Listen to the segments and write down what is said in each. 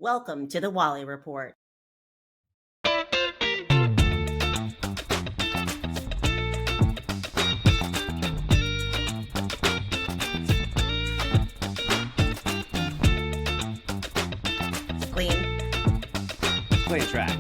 Welcome to the Wally Report. Clean track.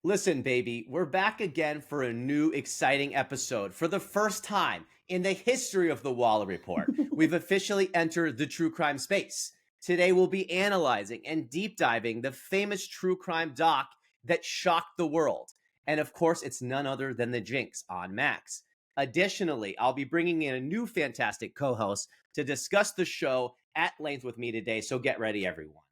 Listen, baby, we're back again for a new exciting episode. For the first time in the history of the Wally Report, we've officially entered the true crime space. Today, we'll be analyzing and deep diving the famous true crime doc that shocked the world. And of course, it's none other than the Jinx on Max. Additionally, I'll be bringing in a new fantastic co-host to discuss the show at length with me today, so get ready, everyone.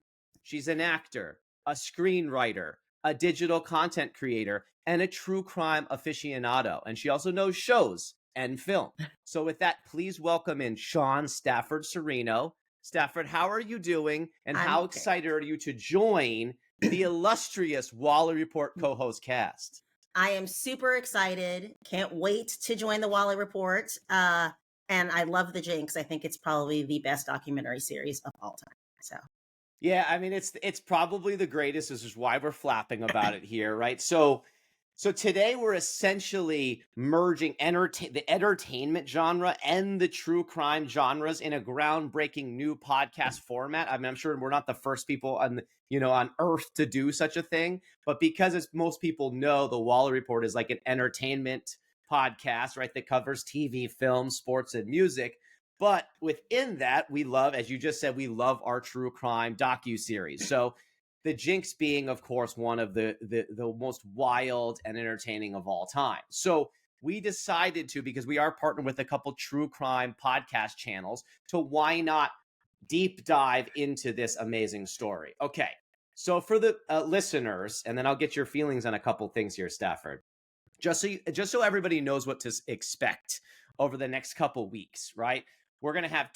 She's an actor, a screenwriter, a digital content creator, and a true crime aficionado. And she also knows shows and film. So with that, please welcome in Sean Stafford Sereno. Stafford, how are you doing? And how excited are you to join the illustrious Wally Report co-host cast? I am super excited. Can't wait to join the Wally Report. And I love the Jinx. I think it's probably the best documentary series of all time. So yeah, I mean, it's probably the greatest. This is why we're flapping about it here, right? So today we're essentially merging the entertainment genre and the true crime genres in a groundbreaking new podcast format. I mean, I'm sure we're not the first people on Earth to do such a thing, but because as most people know, the Wally Report is like an entertainment podcast, right? That covers TV, film, sports, and music. But within that, we love, as you just said, we love our true crime docuseries. So the Jinx being, of course, one of the most wild and entertaining of all time. So we decided to, because we are partnered with a couple true crime podcast channels, to why not deep dive into this amazing story. Okay, so for the listeners, and then I'll get your feelings on a couple things here, Stafford. Just so everybody knows what to expect over the next couple weeks, right? We're going to have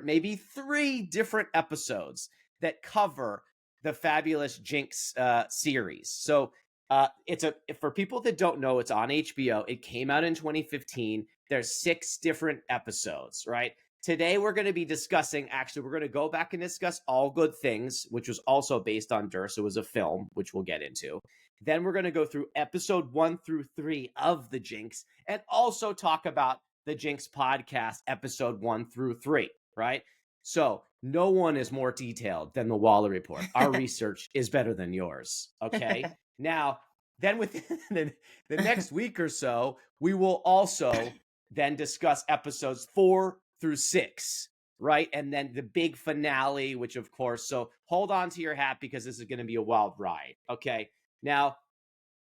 maybe three different episodes that cover the fabulous Jinx series. So for people that don't know, it's on HBO. It came out in 2015. There's 6 different episodes, right? Today we're going to be discussing, we're going to go back and discuss All Good Things, which was also based on Durst. It was a film, which we'll get into. Then we're going to go through episode 1 through 3 of the Jinx and also talk about the Jinx podcast, episode 1 through 3, right? So no one is more detailed than the Wally Report. Our research is better than yours, okay? Now, then within the next week or so, we will also then discuss episodes 4 through 6, right? And then the big finale, which of course, so hold on to your hat because this is going to be a wild ride, okay? Now,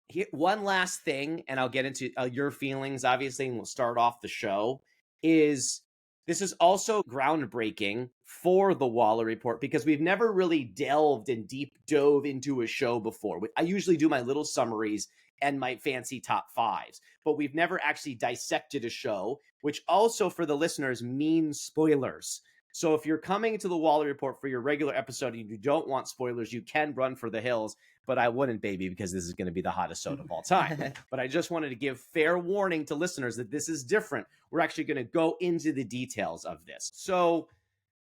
here, one last thing, and I'll get into your feelings, obviously, and we'll start off the show, is this is also groundbreaking for the Wally Report because we've never really delved and deep dove into a show before. I usually do my little summaries and my fancy top 5s, but we've never actually dissected a show, which also for the listeners means spoilers. So if you're coming to the Wally Report for your regular episode and you don't want spoilers, you can run for the hills, but I wouldn't, baby, because this is going to be the hottest soda of all time. But I just wanted to give fair warning to listeners that this is different. We're actually going to go into the details of this. So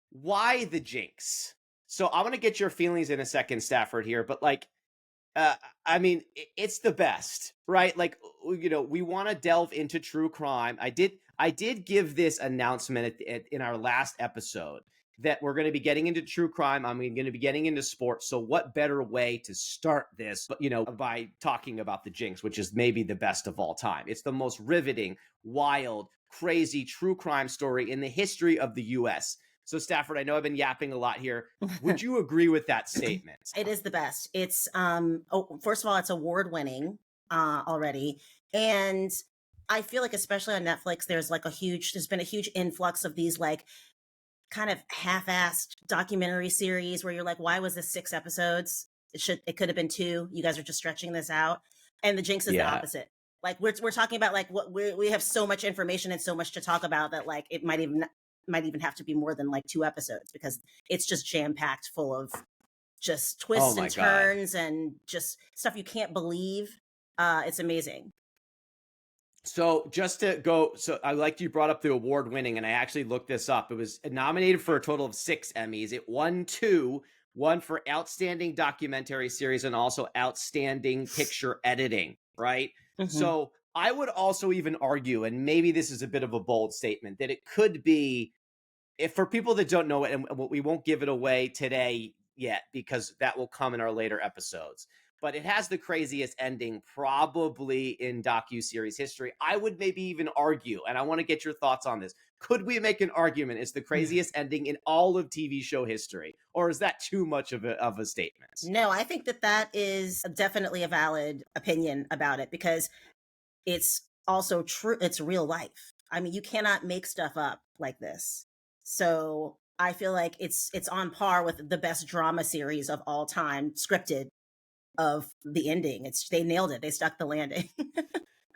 why the Jinx? So I want to get your feelings in a second, Stafford, here, but I mean, it's the best, right? Like, we want to delve into true crime. I did give this announcement in our last episode that we're going to be getting into true crime. I'm going to be getting into sports. So what better way to start this, by talking about the Jinx, which is maybe the best of all time. It's the most riveting, wild, crazy true crime story in the history of the U.S. So Stafford, I know I've been yapping a lot here. Would you agree with that statement? It is the best. It's first of all, it's award-winning already. And I feel like especially on Netflix, there's been a huge influx of these like kind of half-assed documentary series where you're like, why was this 6 episodes? It could have been 2. You guys are just stretching this out. And the Jinx is the opposite. Like we're talking about like what we have so much information and so much to talk about that like it might even have to be more than like 2 episodes because it's just jam-packed full of just twists and turns and just stuff you can't believe. It's amazing. So just to go, so I liked you brought up the award winning, and I actually looked this up. It was nominated for a total of 6 Emmys. It won two, one for outstanding documentary series and also outstanding picture editing, right? Mhm. So I would also even argue, and maybe this is a bit of a bold statement, that it could be, if for people that don't know it, and we won't give it away today yet because that will come in our later episodes, but it has the craziest ending probably in docu-series history. I would maybe even argue, and I want to get your thoughts on this, could we make an argument it's the craziest ending in all of TV show history, or is that too much of a statement? No, I think that that is definitely a valid opinion about it because it's also true. It's real life. I mean, you cannot make stuff up like this. So I feel like it's on par with the best drama series of all time, scripted of the ending. It's they nailed it. They stuck the landing.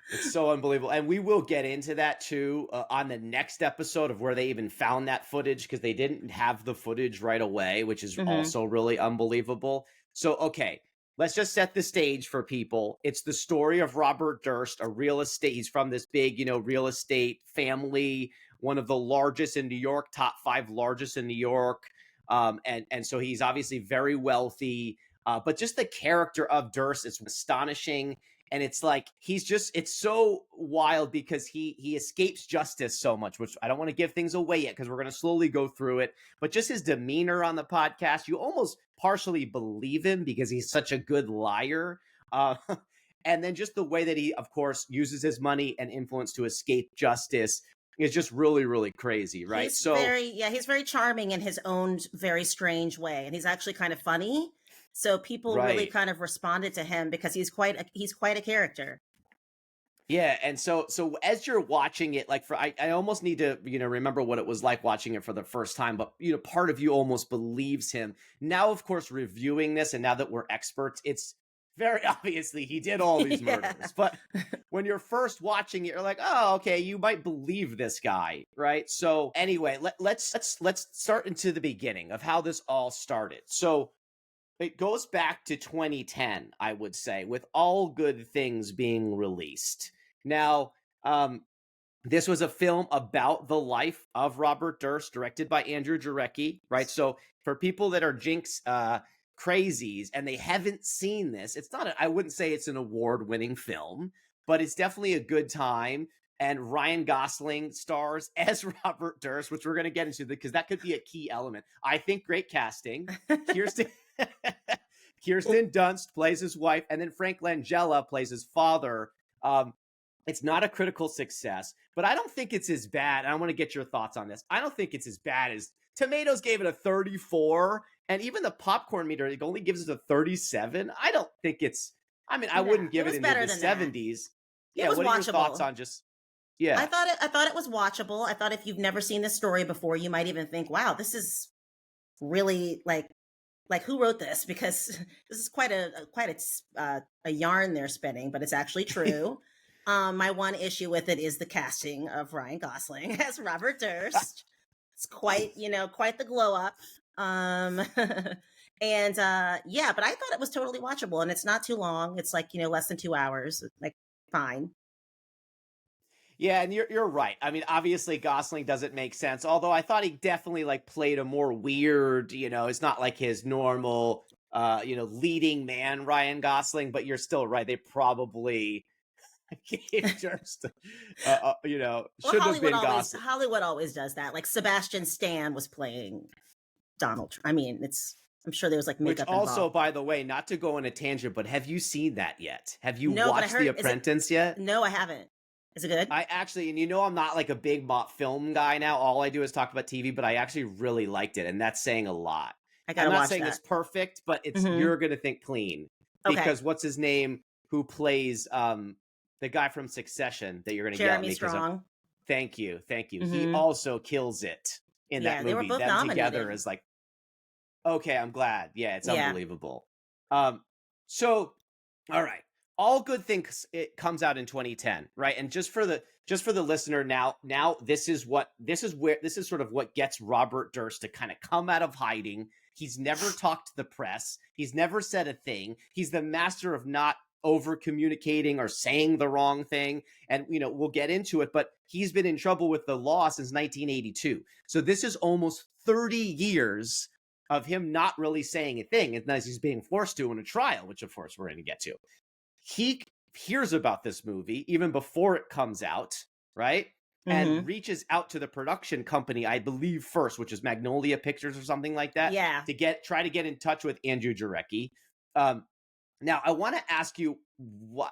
It's so unbelievable. And we will get into that too on the next episode of where they even found that footage, because they didn't have the footage right away, which is Hmm. also really unbelievable. So, okay, let's just set the stage for people. It's the story of Robert Durst, a real estate. He's from this big, real estate family, one of the largest in New York, top 5 largest in New York. And so he's obviously very wealthy. But just the character of Durst is astonishing, and it's like it's so wild because he escapes justice so much, which I don't want to give things away yet because we're going to slowly go through it. But just his demeanor on the podcast, you almost partially believe him because he's such a good liar. uh, and then just the way that he, of course, uses his money and influence to escape justice is just really, really crazy, right? He's So very, yeah, he's very charming in his own very strange way, and he's actually kind of funny. So people really right. kind of responded to him because he's quite a character. Yeah, and so as you're watching it, like I almost need to, remember what it was like watching it for the first time, but part of you almost believes him. Now, of course, reviewing this and now that we're experts, it's very obviously he did all these Yeah. murders. But when you're first watching it, you're like, "Oh, okay, you might believe this guy." Right? So, anyway, let's start into the beginning of how this all started. So, it goes back to 2010, I would say, with All Good Things being released. Now, this was a film about the life of Robert Durst, directed by Andrew Jarecki, right? So for people that are Jinx crazies and they haven't seen this, it's not, I wouldn't say it's an award-winning film, but it's definitely a good time. And Ryan Gosling stars as Robert Durst, which we're going to get into because that could be a key element. I think great casting. Kirsten Kirsten Dunst plays his wife, and then Frank Langella plays his father. Um, it's not a critical success, but I don't think it's as bad. I want to get your thoughts on this. I don't think it's as bad as Tomatoes gave it a 34, and even the popcorn meter only gives it a 37. I don't think it's. I mean, I No, wouldn't it give it was into better the than that. 70s. It Yeah, was what are your thoughts watchable. on just? Yeah, I thought it was watchable. I thought if you've never seen this story before, you might even think, "Wow, this is really like who wrote this?" Because this is quite a yarn they're spinning, but it's actually true. My one issue with it is the casting of Ryan Gosling as Robert Durst. It's quite the glow up. Um, and yeah, but I thought it was totally watchable, and it's not too long. It's like less than 2 hours. Like fine. yeah, and you're right. I mean, obviously Gosling doesn't make sense. Although I thought he definitely like played a more weird. It's not like his normal, leading man Ryan Gosling. But you're still right. They probably gave Durst, Well, shouldn't have been Gosling. Hollywood always does that. Like Sebastian Stan was playing Donald. I mean, I'm sure there was like Which makeup also, involved. by the way, not to go on a tangent, but have you seen that yet? Have you No, but I watched The heard is it Apprentice yet? no, I haven't. Is it good? I actually, and I'm not like a big film guy now. All I do is talk about TV, but I actually really liked it, and that's saying a lot. I I'm gotta not watch saying it's that. perfect, but Hmm. you're gonna think clean Okay. because what's his name who plays the guy from Succession that you're gonna yell at Jeremy me because I'm Strong. thank you. He Hmm. also kills it in that Yeah, they were movie. both Them together nominated. is like, okay, I'm glad. Yeah, it's Yeah. unbelievable. Um, so all right. All Good Things, it comes out in 2010, right? And just for the listener now this is sort of what gets Robert Durst to kind of come out of hiding. He's never talked to the press. He's never said a thing. He's the master of not over communicating or saying the wrong thing. And, we'll get into it, but he's been in trouble with the law since 1982. So this is almost 30 years of him not really saying a thing, as he's being forced to in a trial, which of course we're going to get to. He hears about this movie even before it comes out, right? And Mhm. reaches out to the production company, I believe first, which is Magnolia Pictures or something like that, Yeah. to try to get in touch with Andrew Jarecki. Now I want to ask you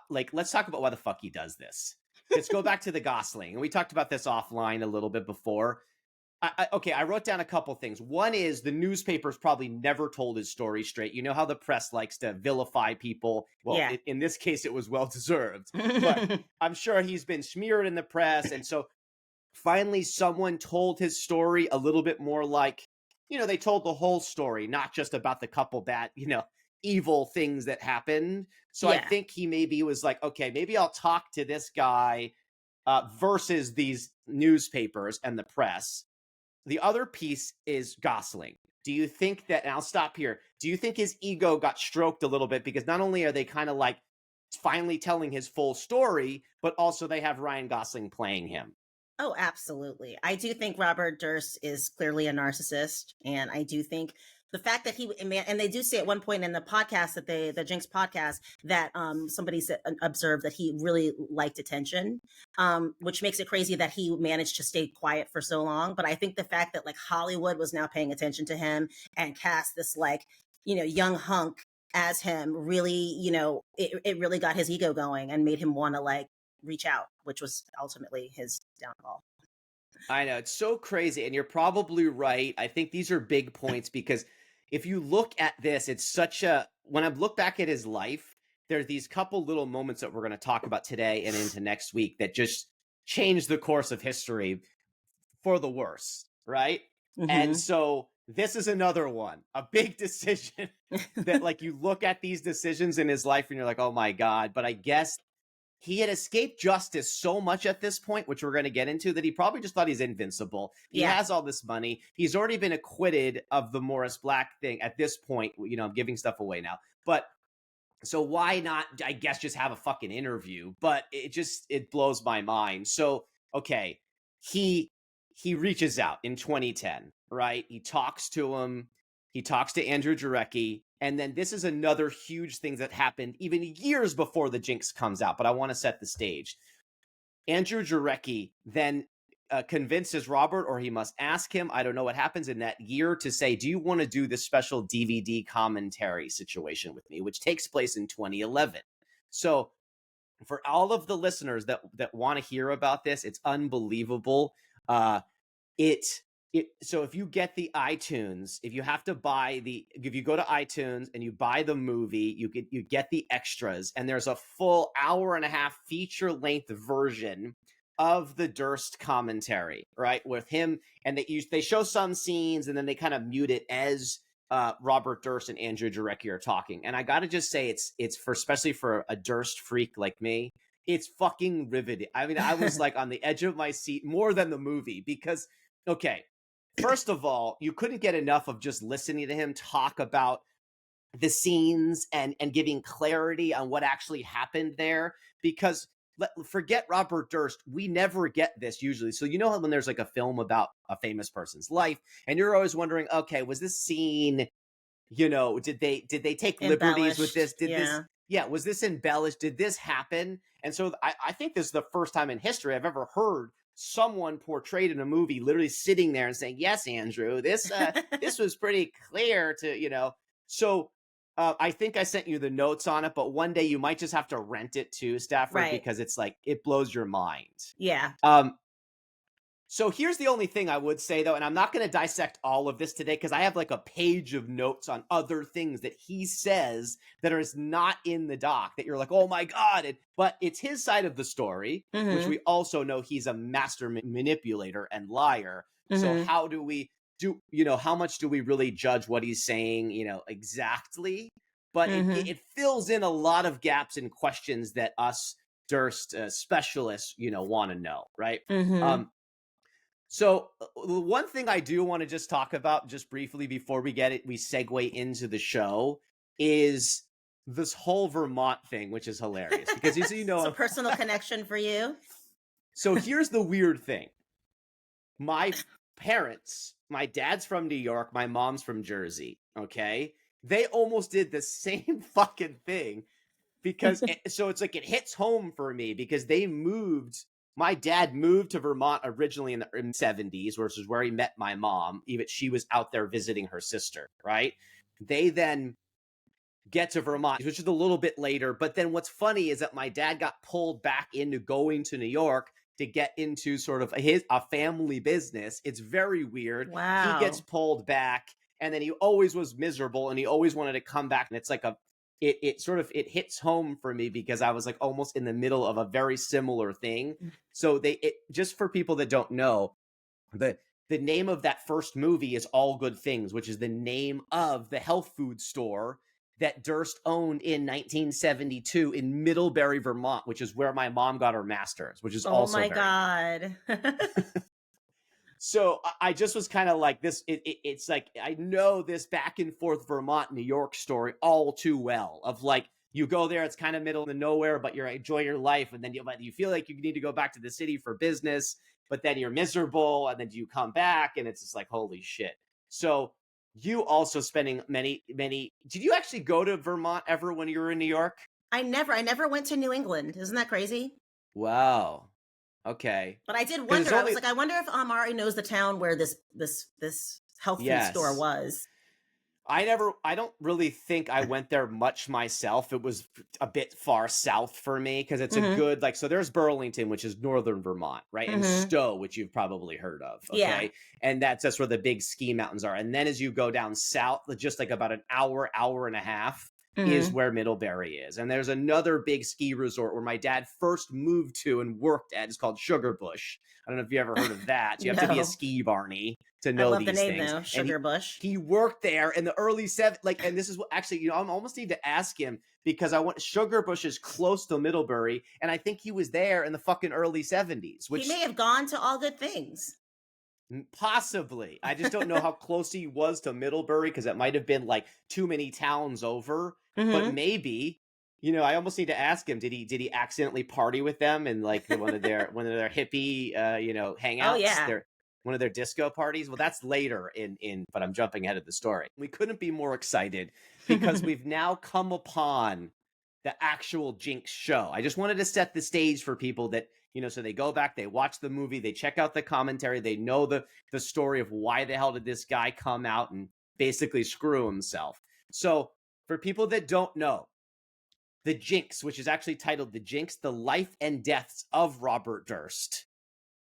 let's talk about why the fuck he does this. Let's go back to the Gosling. And we talked about this offline a little bit before. Okay, I wrote down a couple things. One is the newspapers probably never told his story straight. You know how the press likes to vilify people? Well, Yeah. in this case, it was well-deserved. But I'm sure he's been smeared in the press. And so finally someone told his story a little bit more like, they told the whole story, not just about the couple bad, evil things that happened. So I Yeah. think he maybe was like, okay, maybe I'll talk to this guy versus these newspapers and the press. The other piece is Gosling. Do you think that, and I'll stop here, do you think his ego got stroked a little bit? Because not only are they kind of like finally telling his full story, but also they have Ryan Gosling playing him. Oh, absolutely. I do think Robert Durst is clearly a narcissist, and I do think the fact that and they do say at one point in the podcast the Jinx podcast, that somebody observed that he really liked attention, which makes it crazy that he managed to stay quiet for so long. But I think the fact that like Hollywood was now paying attention to him and cast this like young hunk as him really, it really got his ego going and made him want to like reach out, which was ultimately his downfall. I know, it's so crazy, and you're probably right. I think these are big points because if you look at this, it's when I look back at his life, there's these couple little moments that we're going to talk about today and into next week that just changed the course of history for the worse, right? And Mm-hmm. so this is another one, a big decision that like you look at these decisions in his life and you're like, oh my God. But I guess he had escaped justice so much at this point, which we're going to get into, that he probably just thought he's invincible. He Yeah. has all this money. He's already been acquitted of the Morris Black thing at this point. I'm giving stuff away now. But so why not, I guess, just have a fucking interview? But it blows my mind. So, okay, he reaches out in 2010, right? He talks to him. He talks to Andrew Jarecki. And then this is another huge thing that happened even years before the Jinx comes out. But I want to set the stage. Andrew Jarecki then convinces Robert, or he must ask him, I don't know what happens in that year, to say, do you want to do this special DVD commentary situation with me, which takes place in 2011. So for all of the listeners that want to hear about this, it's unbelievable. It so if you get the iTunes, if you go to iTunes and you buy the movie, you get the extras, and there's a full hour and a half feature length version of the Durst commentary, right, with him, and they show some scenes and then they kind of mute it as Robert Durst and Andrew Jarecki are talking. And I gotta just say, it's for, especially for a Durst freak like me, it's fucking riveting. I mean, I was like on the edge of my seat more than the movie because, okay, first of all, you couldn't get enough of just listening to him talk about the scenes and giving clarity on what actually happened there, because forget Robert Durst, we never get this usually. So you know how when there's like a film about a famous person's life and you're always wondering, okay, was this scene, did they take liberties with Embellished. this? Yeah. Was this embellished? Did this happen? And so I think this is the first time in history I've ever heard someone portrayed in a movie literally sitting there and saying, yes, Andrew, this was pretty clear to. So I think I sent you the notes on it, but one day you might just have to rent it too, Stafford, Right. because it's like, it blows your mind. Yeah. So here's the only thing I would say, though, and I'm not going to dissect all of this today because I have like a page of notes on other things that he says that are not in the doc that you're like, oh my God. But it's his side of the story, which Mm-hmm. we also know he's a master manipulator and liar. So Mm-hmm. how do we how much do we really judge what he's saying, exactly? But Mm-hmm. it fills in a lot of gaps and questions that us Durst specialists, want to know, right? Mm-hmm. So one thing I do want to just talk about just briefly before we segue into the show is this whole Vermont thing, which is hilarious because you So know, personal connection for you? so here's the weird thing. My parents, my dad's from New York, my mom's from Jersey, okay? They almost did the same fucking thing because so it's like it hits home for me because they moved. My dad moved to Vermont originally in the 70s, which is where he met my mom. Even she was out there visiting her sister, right? They then get to Vermont, which is a little bit later. But then what's funny is that my dad got pulled back into going to New York to get into sort of a family business. It's very weird. He gets Wow. pulled back, and then he always was miserable, and he always wanted to come back. And it's like it sort of it hits home for me because I was like almost in the middle of a very similar thing. So just for people that don't know, the the name of that first movie is All Good Things, which is the name of the health food store that Durst owned in 1972 in Middlebury, Vermont, which is where my mom got her master's, which is Oh also my very weird. God. So I just was kind of like this. It's like I know this back and forth Vermont, New York story all too well. Of like you go there, it's kind of middle of nowhere, but you enjoy your life, and then you feel like you need to go back to the city for business, but then you're miserable, and then you come back, and it's just like holy shit. So you also spending many. Did you actually go to Vermont ever when you were in New York? I never went to New England. Isn't that crazy? Wow. Okay. But I did Because it's wonder. I was only like, I wonder if Ari knows the town where this health food store yes. was. I don't really think I went there much myself. It was a bit far south for me because it's a Mm-hmm. good, like, so there's Burlington, which is northern Vermont, right? And Mm-hmm. Stowe, which you've probably heard of, Yeah. okay? And that's where the big ski mountains are. And then as you go down south, just like about an hour and a half is Mm-hmm. where Middlebury is. And there's another big ski resort where my dad first moved to and worked at. It's called Sugarbush. I don't know if you ever heard of that. You have to be a No. ski Barney to I know love the these name things. though, And Sugar Bush. he worked there in the early like, and this is what actually, I almost need to ask him because I want Sugarbush is close to Middlebury, and I think he was there in the fucking early 70s, He which may have gone to All Good Things. possibly, I just don't know how close he was to Middlebury because it might have been like too many towns over, but Mm-hmm. maybe. I almost need to ask him. Did he accidentally party with them in like one of their hippie Oh hangouts? yeah. One of their disco parties. Well, that's later but I'm jumping ahead of the story. We couldn't be more excited because we've now come upon the actual Jinx show. I just wanted to set the stage for people that, so they go back, they watch the movie, they check out the commentary, they know the story of why the hell did this guy come out and basically screw himself. So for people that don't know, the Jinx, which is actually titled The Jinx, The Life and Deaths of Robert Durst.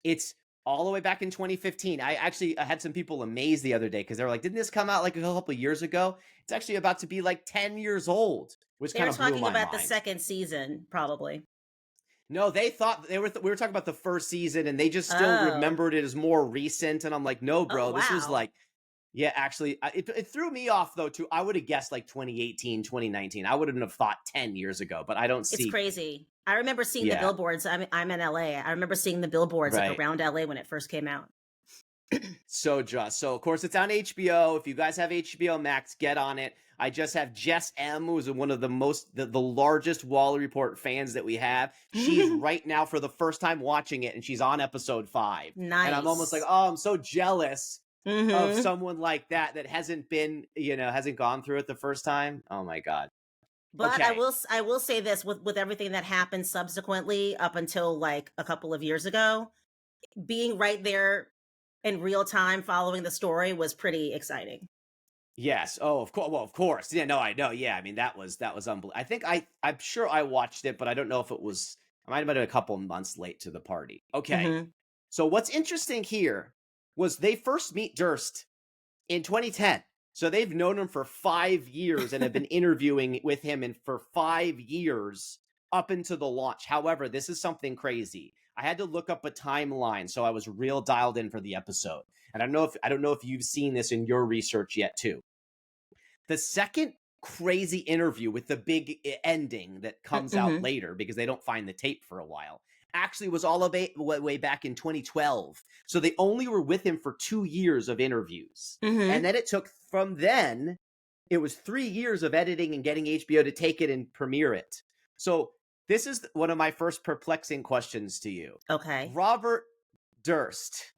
It's all the way back in 2015. I had some people amazed the other day because they were like, didn't this come out like a couple years ago? It's actually about to be like 10 years old, which They kind were of blew talking my about the mind. second season, probably. No, they thought we were talking about the first season and they just still Oh. remembered it as more recent. And I'm like, no, Oh bro, this was wow. like, yeah, actually, it threw me off though, too. I would have guessed like 2018, 2019. I wouldn't have thought 10 years ago, but I don't It's see. crazy. I remember seeing the Yeah, billboards. I'm in LA. I remember seeing the billboards like right. around LA when it first came out. So of course it's on HBO. If you guys have HBO Max, get on it. I just have Jess M, who's one of the largest Wally Report fans that we have. She's right now for the first time watching it, and she's on episode 5. And I'm almost like, Nice. oh, I'm so jealous of Mm-hmm. someone like that hasn't gone through it the first time. Oh my God. But Okay. I will say this with everything that happened subsequently up until like a couple of years ago, being right there in real time following the story was pretty exciting. Yes. Oh, of course. Well, of course. Yeah. No, I know. Yeah. I mean, that was unbelievable. I think I'm sure I watched it, but I don't know if it was. I might have been a couple months late to the party. Okay. Mm-hmm. So what's interesting here was they first meet Durst in 2010. So they've known him for 5 years and have been interviewing with him and for 5 years up into the launch. However, this is something crazy. I had to look up a timeline, so I was real dialed in for the episode. And I don't know if you've seen this in your research yet too. The second crazy interview with the big ending that comes out Mm-hmm. later because they don't find the tape for a while actually was all way back in 2012. So they only were with him for 2 years of interviews. Mm-hmm. And then it took from then It was 3 years of editing and getting HBO to take it and premiere it. So this is one of my first perplexing questions to you. Okay. Robert Durst,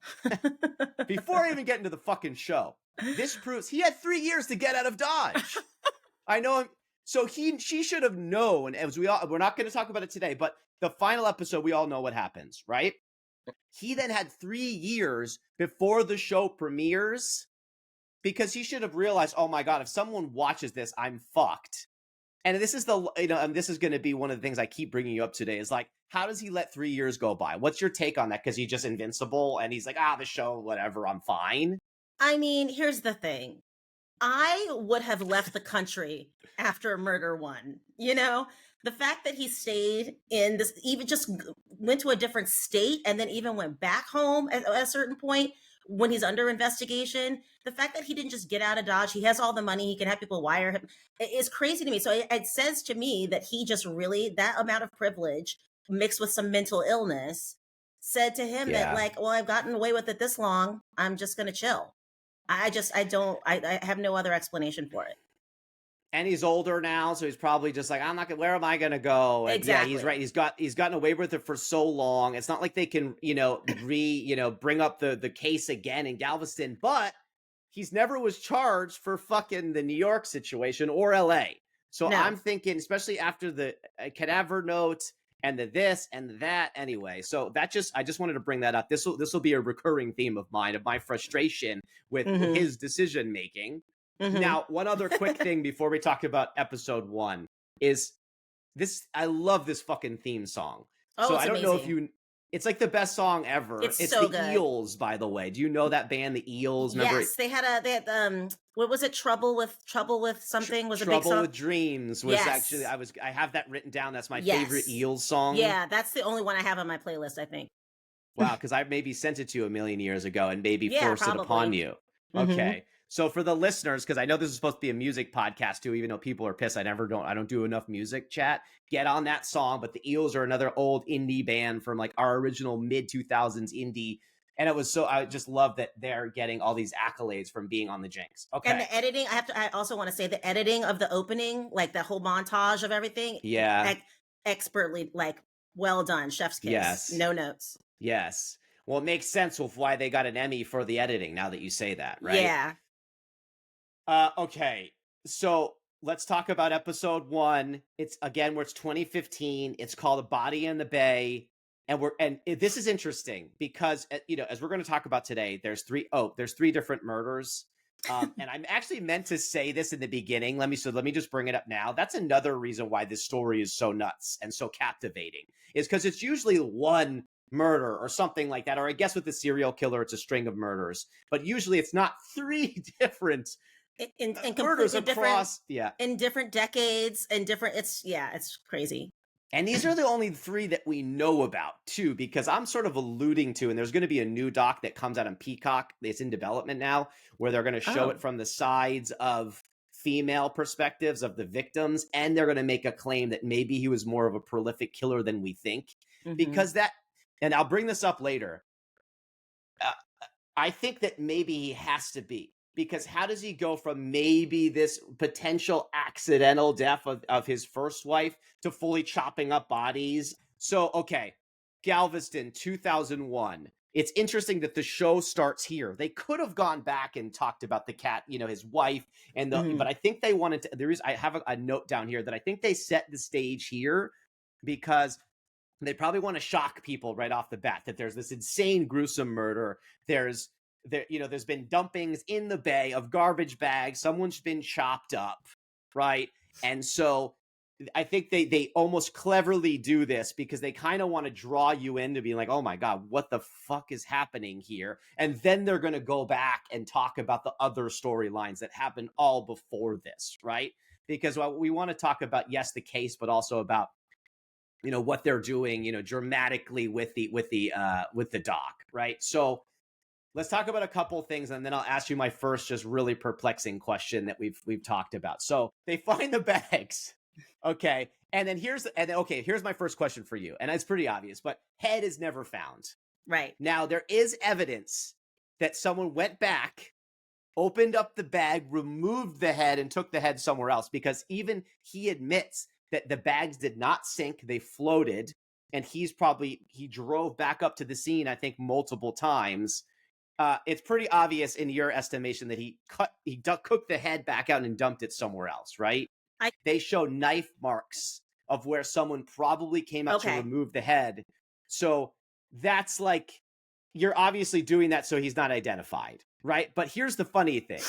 before I even get into the fucking show, this proves he had 3 years to get out of Dodge. I know him. So she should have known, as we're not going to talk about it today, but the final episode, we all know what happens, right? He then had 3 years before the show premieres because he should have realized, oh my God, if someone watches this, I'm fucked. And this is this is going to be one of the things I keep bringing you up today is like, how does he let 3 years go by? What's your take on that? Because he's just invincible and he's like, the show, whatever, I'm fine. I mean, here's the thing. I would have left the country after Murder One. You know, the fact that he stayed in this, even just went to a different state and then even went back home at a certain point when he's under investigation. The fact that he didn't just get out of Dodge, he has all the money, he can have people wire him, is crazy to me. So it says to me that he just really, that amount of privilege mixed with some mental illness said to him that, Yeah. like, well, I've gotten away with it this long, I'm just going to chill. I have no other explanation for it. And he's older now, so he's probably just like, I'm not gonna, where am I gonna go? And Exactly. yeah, he's right. He's gotten away with it for so long. It's not like they can, bring up the case again in Galveston, but he's never was charged for fucking the New York situation or LA. So No. I'm thinking, especially after the cadaver note and the this and that anyway. So I just wanted to bring that up. This will be a recurring theme of mine, of my frustration with his decision making. Now, one other quick thing before we talk about episode 1 is this. I love this fucking theme song. Oh, so it's I don't amazing. know if it's like the best song ever. It's so the good. Eels, by the way. Do you know that band, the Eels? Remember yes, they had what was it? Trouble with something was a big Trouble song. with Dreams was Yes. actually I have that written down. That's my Yes. favorite Eels song. Yeah, that's the only one I have on my playlist, I think. Wow, because I maybe sent it to you a million years ago and maybe Yeah, forced it upon probably. you. Mhm. Okay. So for the listeners, because I know this is supposed to be a music podcast too, even though people are pissed I don't do enough music chat. Get on that song. But the Eels are another old indie band from like our original mid 2000s indie. And I just love that they're getting all these accolades from being on the Jinx. Okay. And the editing, I also want to say the editing of the opening, like that whole montage of everything. Yeah. Expertly, like, well done. Chef's kiss. Yes. No notes. Yes. Well, it makes sense with why they got an Emmy for the editing now that you say that, right? Yeah. Okay, so let's talk about episode 1. It's 2015. It's called "A Body in the Bay," and this is interesting because as we're going to talk about today, there's three different murders. And I'm actually meant to say this in the beginning. Let me just bring it up now. That's another reason why this story is so nuts and so captivating, is because it's usually one murder or something like that, or I guess with the serial killer, it's a string of murders, but usually it's not 3 different. In murders across, different, in different decades and different. It's crazy. And these are the only 3 that we know about too, because I'm sort of alluding to, and there's going to be a new doc that comes out on Peacock. It's in development now, where they're going to show it from the sides of female perspectives of the victims, and they're going to make a claim that maybe he was more of a prolific killer than we think, because and I'll bring this up later. I think that maybe he has to be. Because how does he go from maybe this potential accidental death of his first wife to fully chopping up bodies? So, okay, Galveston, 2001. It's interesting that the show starts here. They could have gone back and talked about the cat, his wife, but I think they wanted to. I have a note down here that I think they set the stage here because they probably want to shock people right off the bat that there's this insane, gruesome murder. There's been dumpings in the bay of garbage bags. Someone's been chopped up, right? And so I think they almost cleverly do this because they kind of want to draw you into being like, oh my God, what the fuck is happening here? And then they're going to go back and talk about the other storylines that happened all before this, right? Because we want to talk about, yes, the case, but also about what they're doing, dramatically with the doc, right? So let's talk about a couple of things, and then I'll ask you my first just really perplexing question that we've talked about. So they find the bags, okay, and then here's my first question for you, and it's pretty obvious, but head is never found. Right. Now there is evidence that someone went back opened up the bag, removed the head, and took the head somewhere else, because even he admits that the bags did not sink, they floated, and he drove back up to the scene, I think, multiple times. It's pretty obvious in your estimation that he cooked the head back out and dumped it somewhere else, right? I They show knife marks of where someone probably came up to okay. remove the head. So that's like, you're obviously doing that so he's not identified, right? But here's the funny thing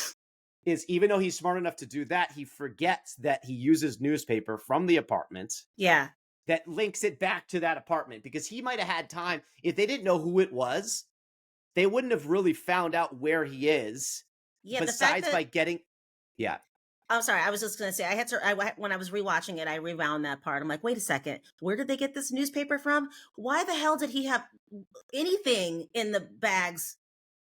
is, even though he's smart enough to do that, he forgets that he uses newspaper from the apartment Yeah. that links it back to that apartment, because he might have had time. If they didn't know who it was, they wouldn't have really found out where he is, Yeah, the fact besides that by getting, yeah. I'm sorry, I was just gonna say when I was rewatching it, I rewound that part. I'm like, wait a second, where did they get this newspaper from? Why the hell did he have anything in the bags?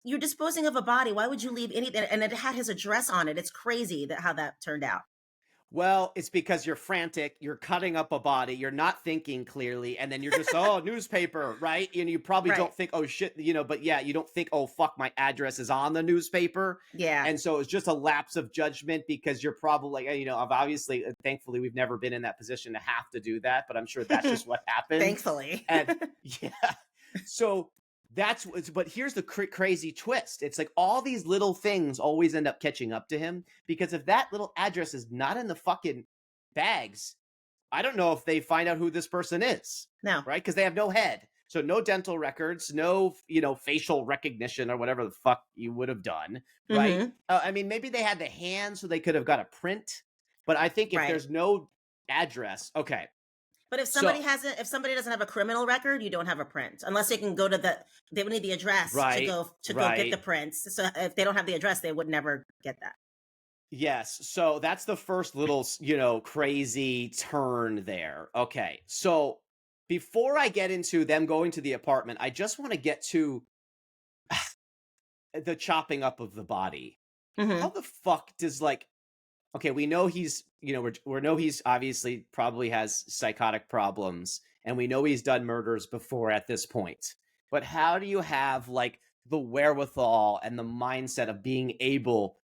You're disposing of a body. Why would you leave anything? And it had his address on it. It's crazy that how that turned out. Well, it's because you're frantic, you're cutting up a body, you're not thinking clearly, and then you're just, oh, newspaper, right? And you probably Right. don't think, oh shit, but yeah, you don't think, oh fuck, my address is on the newspaper. Yeah. And so it's just a lapse of judgment, because you're probably, obviously, thankfully, we've never been in that position to have to do that, but I'm sure that's just what happened. Thankfully. And yeah, so but here's the crazy twist. It's like all these little things always end up catching up to him, because if that little address is not in the fucking bags, I don't know if they find out who this person is, No. right? Because they have no head. So no dental records, no, facial recognition or whatever the fuck you would have done, right? Hmm. I mean, maybe they had the hand so they could have got a print, but I think if Right. there's no address, okay. But if So, if somebody doesn't have a criminal record, you don't have a print unless they can go to they would need the address right, to go get the right. prints. So if they don't have the address, they would never get that. Yes. So that's the first little, crazy turn there. Okay. So before I get into them going to the apartment, I just want to get to the chopping up of the body. How Hmm. the fuck does, like, okay, we know he's, we know he's obviously probably has psychotic problems, and we know he's done murders before at this point. But how do you have, like, the wherewithal and the mindset of being able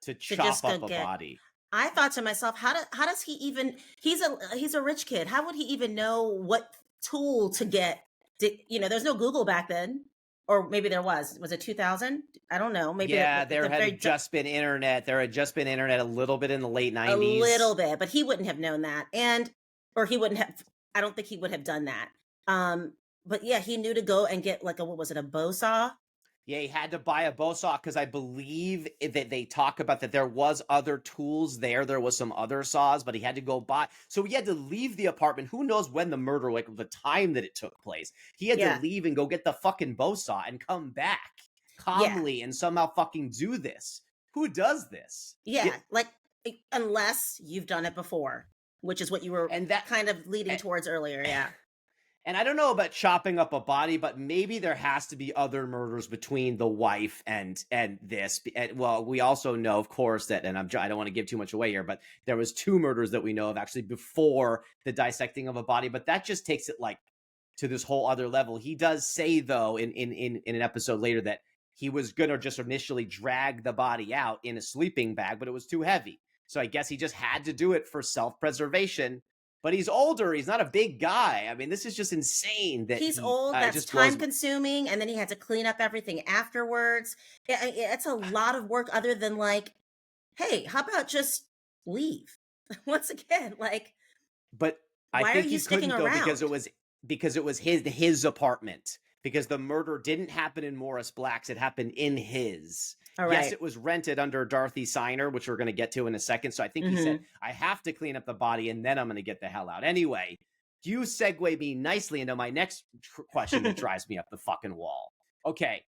to To just chop go up a get. body? I thought to myself, how does he even? He's a rich kid. How would he even know what tool to get? There's no Google back then, or maybe there was. Was it 2000? I don't know. Maybe Yeah, at there the had very just been internet. There had just been internet a little bit in the late a little 90s. bit, but he wouldn't have known that, or he wouldn't have. I don't think he would have done that. But yeah, he knew to go and get like a what was it, a bow saw? Yeah, he had to buy a bow saw, because I believe that they talk about that there was other tools there. There was some other saws, but he had to go buy. So he had to leave the apartment. Who knows when the murder, like the time that it took place. He had to Yeah, leave and go get the fucking bow saw and come back yeah, calmly and somehow fucking do this. Who does this? yeah. Like unless you've done it before, which is what you were And that kind of leading towards earlier. Yeah. And I don't know about chopping up a body, but maybe there has to be other murders between the wife and this. And, well, we also know, of course, that, and I don't want to give too much away here, but there was 2 murders that we know of actually before the dissecting of a body. But that just takes it, like, to this whole other level. He does say, though, in an episode later, that he was gonna just initially drag the body out in a sleeping bag, but it was too heavy. So I guess he just had to do it for self-preservation. But he's older. He's not a big guy. I mean, this is just insane that He's old, it that's just blows time consuming, and then he had to clean up everything afterwards. It's a lot of work other than like, hey, how about just leave? Once again, like, But I why are think you he sticking couldn't, though, because around? it was his apartment. Because the murder didn't happen in Morris Black's, it happened in his. All Yes, right. it was rented under Dorothy Signer, which we're going to get to in a second. So I think he said, Mm-hmm. I have to clean up the body and then I'm going to get the hell out. Anyway, you segue me nicely into my next question that drives me up the fucking wall. Okay,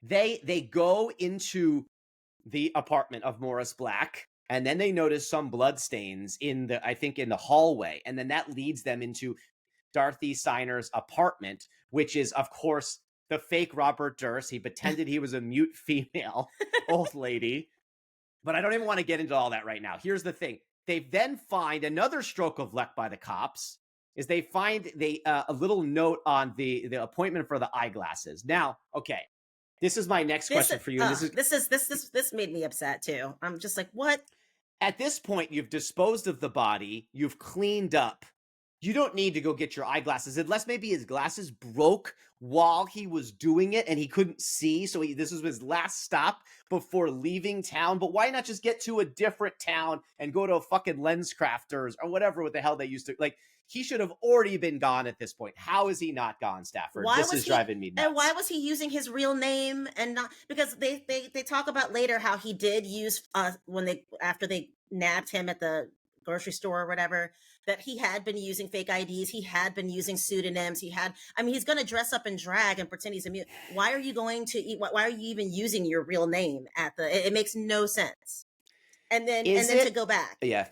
they go into the apartment of Morris Black, and then they notice some blood stains in the hallway, and then that leads them into Dorothy Signer's apartment, which is, of course, the fake Robert Durst. He pretended he was a mute female old lady. But I don't even want to get into all that right now. Here's the thing. They then find another stroke of luck by the cops, is they find a little note on the appointment for the eyeglasses. Now, okay, This is my next This question for you, and this made me upset too. I'm just like, what? at this point, you've disposed of the body, you've cleaned up. You don't need to go get your eyeglasses, unless maybe his glasses broke while he was doing it and he couldn't see. So this was his last stop before leaving town. But why not just get to a different town and go to a fucking lens crafters or whatever what the hell they used to like? He should have already been gone at this point. How is he not gone, Stafford? Why This was is he driving me and why nuts. was he using his real name and not because they talk about later how he did use when they after they nabbed him at the grocery store or whatever, that he had been using fake IDs, he had been using pseudonyms, I mean he's going to dress up in drag and pretend he's immune. Why are you going to eat why are you even using your real name at it makes no sense. And Is then to it? go back. Yeah.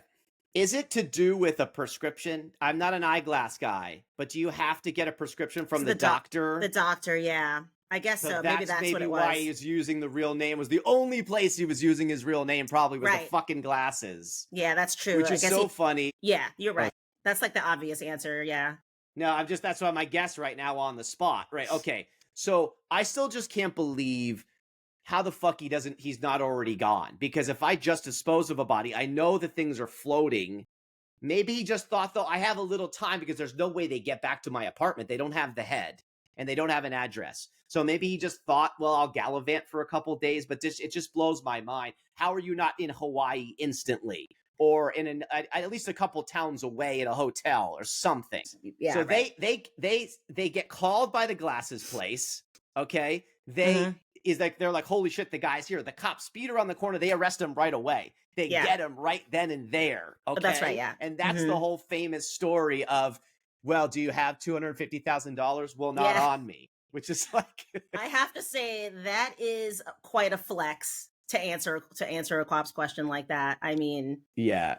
Is it to do with a prescription? I'm not an eyeglass guy, but do you have to get a prescription from So the the doctor? doctor, yeah. I guess So so. Maybe that's that's what maybe it why was. he's using the real name. Was the only place he was using his real name probably was the Right. fucking glasses, Yeah, that's true. which I is guess so funny. yeah, you're Oh, right. That's like the obvious answer. Yeah. no, that's why my guess right now on the spot. Right. Okay. So I still just can't believe how the fuck he's not already gone. Because if I just dispose of a body, I know that things are floating. Maybe he just thought, though, I have a little time because there's no way they get back to my apartment. They don't have the head and they don't have an address. So maybe he just thought, well, I'll gallivant for a couple days, but it just blows my mind. How are you not in Hawaii instantly or in at least a couple towns away at a hotel or something? Yeah, So right. they get called by the glasses place. Okay. Mhm. They're like, holy shit, the guy's here. The cops speed around the corner. They arrest him right away. They Yeah. get him right then and there. Okay. That's right, yeah. And that's the Mhm. whole famous story of, well, do you have $250,000? Well, not Yeah. on me, which is like, I have to say that is quite a flex to answer a cop's question like that. I mean, yeah.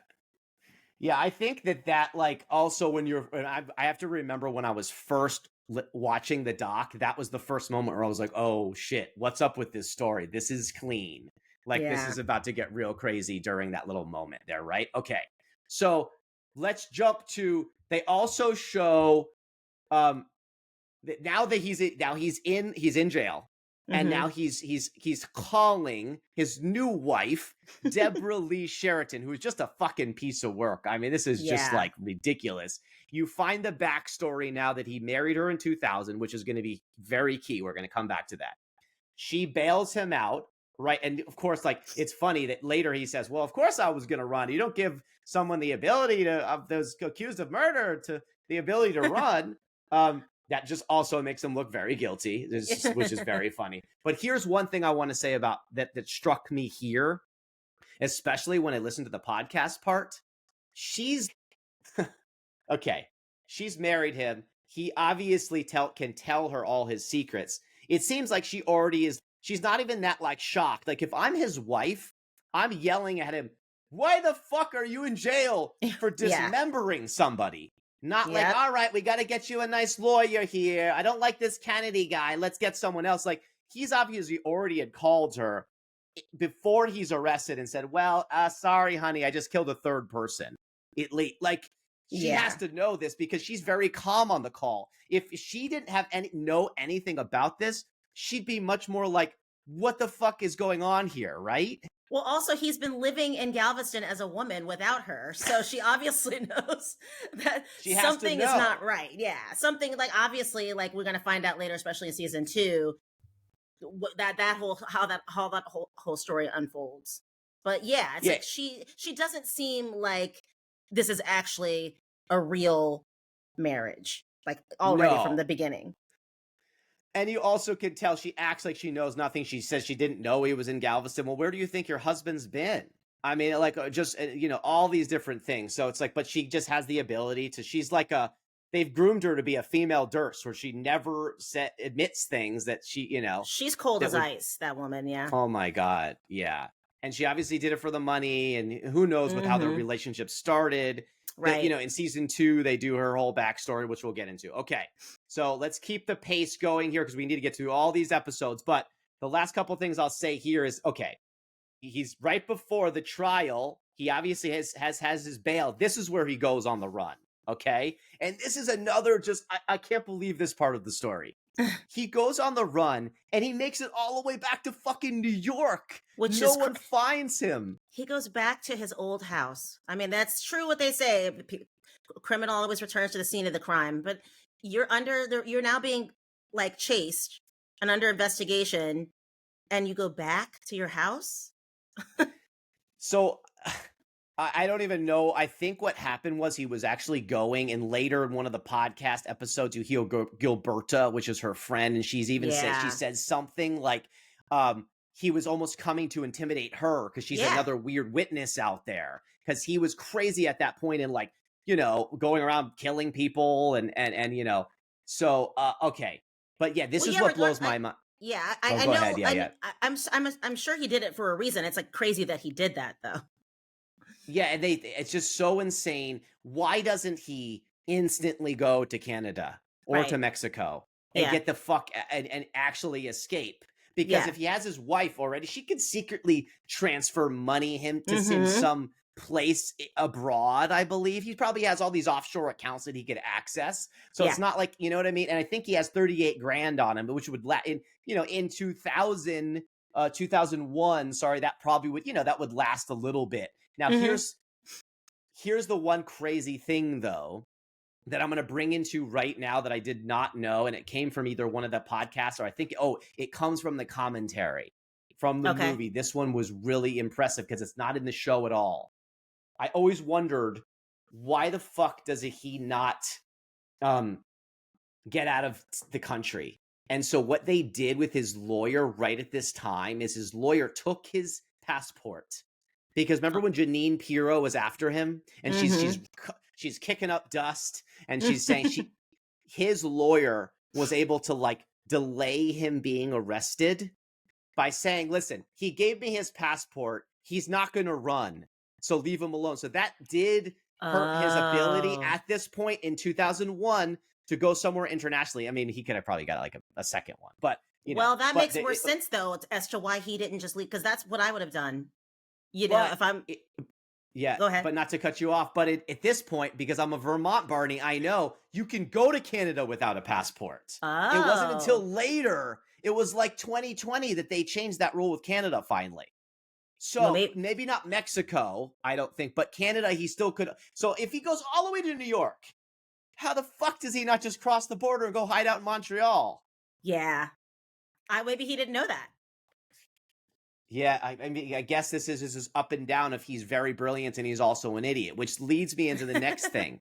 Yeah, I think that like also I have to remember when I was first watching the doc, that was the first moment where I was like, oh shit, what's up with this story? This is clean. Like this yeah. is about to get real crazy during that little moment there, right? Okay. So let's jump to, they also show um now that he's in jail, and now Mhm. he's calling his new wife, Deborah Lee Sheraton, who's just a fucking piece of work. I mean, this is just Yeah. like ridiculous. You find the backstory now that he married her in 2000, which is going to be very key. We're going to come back to that. She bails him out, right? And of course, like, it's funny that later he says, well, of course I was going to run. You don't give someone the ability of those accused of murder to the ability to run. That just also makes him look very guilty, which is very funny. But here's one thing I want to say about that struck me here, especially when I listened to the podcast part. She's okay. She's married him. He obviously can tell her all his secrets. It seems like she already is. She's not even that like shocked. Like if I'm his wife, I'm yelling at him, why the fuck are you in jail for Yeah. dismembering somebody? Not like, Yep. all right, we got to get you a nice lawyer here. I don't like this Kennedy guy. Let's get someone else. Like he's obviously already had called her before he's arrested and said, well, sorry, honey, I just killed a third person. Like she has Yeah. to know this because she's very calm on the call. If she didn't have know anything about this, she'd be much more like, what the fuck is going on here, right? Well, also he's been living in Galveston as a woman without her, so she obviously knows that She has to something is not know. right. Yeah, something like obviously, like we're gonna find out later, especially in season 2, that whole how that whole story unfolds. But yeah, it's Yeah, like she doesn't seem like this is actually a real marriage, like already from the no. beginning. And you also can tell she acts like she knows nothing. She says she didn't know he was in Galveston. Well, where do you think your husband's been? I mean, like, just, all these different things. So it's like, but she just has the ability to, she's like they've groomed her to be a female Durst where she never admits things that She's cold that as would, ice, that woman. Yeah. oh my God. Yeah. And she obviously did it for the money, and who knows with how their Mm-hmm. relationship started. That, Right. in season 2, they do her whole backstory, which we'll get into. Okay. So let's keep the pace going here because we need to get through all these episodes. But the last couple things I'll say here is, okay, he's right before the trial. He obviously has his bail. This is where he goes on the run. Okay. And this is another I can't believe this part of the story. He goes on the run and he makes it all the way back to fucking New York. Which No is one finds him. he goes back to his old house. I mean, that's true what they say. Criminal always returns to the scene of the crime, but you're now being like chased and under investigation, and you go back to your house. So I don't even know. I think what happened was he was actually going, and later in one of the podcast episodes, you hear Gilberta, which is her friend, and she's even said she Yeah. said something like, he was almost coming to intimidate her because she's Yeah. another weird witness out there. Because he was crazy at that point and like, going around killing people and So okay, but yeah, this Well, is yeah, what blows my mind. yeah, Oh, I go know. ahead. Yeah, yeah. I'm sure he did it for a reason. It's like crazy that he did that though. Yeah, and it's just so insane. Why doesn't he instantly go to Canada or to Right. Mexico and Yeah. get the fuck and actually escape? Because Yeah. if he has his wife already, she could secretly transfer money him to in Mm-hmm. some place abroad, I believe. He probably has all these offshore accounts that he could access. So Yeah. it's not like, you know what I mean? And I think he has 38 grand on him, which would in 2001, sorry, that probably would, that would last a little bit. Now, Mm-hmm. here's the one crazy thing, though, that I'm going to bring into right now that I did not know, and it came from either one of the podcasts or I think, it comes from the commentary from the Okay. movie. This one was really impressive because it's not in the show at all. I always wondered, why the fuck does he not get out of the country? And so what they did with his lawyer right at this time is his lawyer took his passport. Because remember when Janine Pirro was after him and Mm-hmm. she's kicking up dust and she's saying his lawyer was able to like delay him being arrested by saying, listen, he gave me his passport. He's not going to run. So leave him alone. So that did hurt his ability Oh. at this point in 2001 to go somewhere internationally. I mean, he could have probably got like a second one, but Well, that makes more sense though as to why he didn't just leave, because that's what I would have done. but If I'm yeah, go ahead. but not to cut you off, but at this point, because I'm a Vermont Barney, I know you can go to Canada without a passport. It wasn't until Oh. later, it was like 2020 that they changed that rule with Canada finally. Well, So maybe not Mexico, I don't think, but Canada, he still could. So if he goes all the way to New York, how the fuck does he not just cross the border and go hide out in Montreal? yeah. Maybe he didn't know that. Yeah, I mean, I guess this is up and down if he's very brilliant and he's also an idiot, which leads me into the next thing.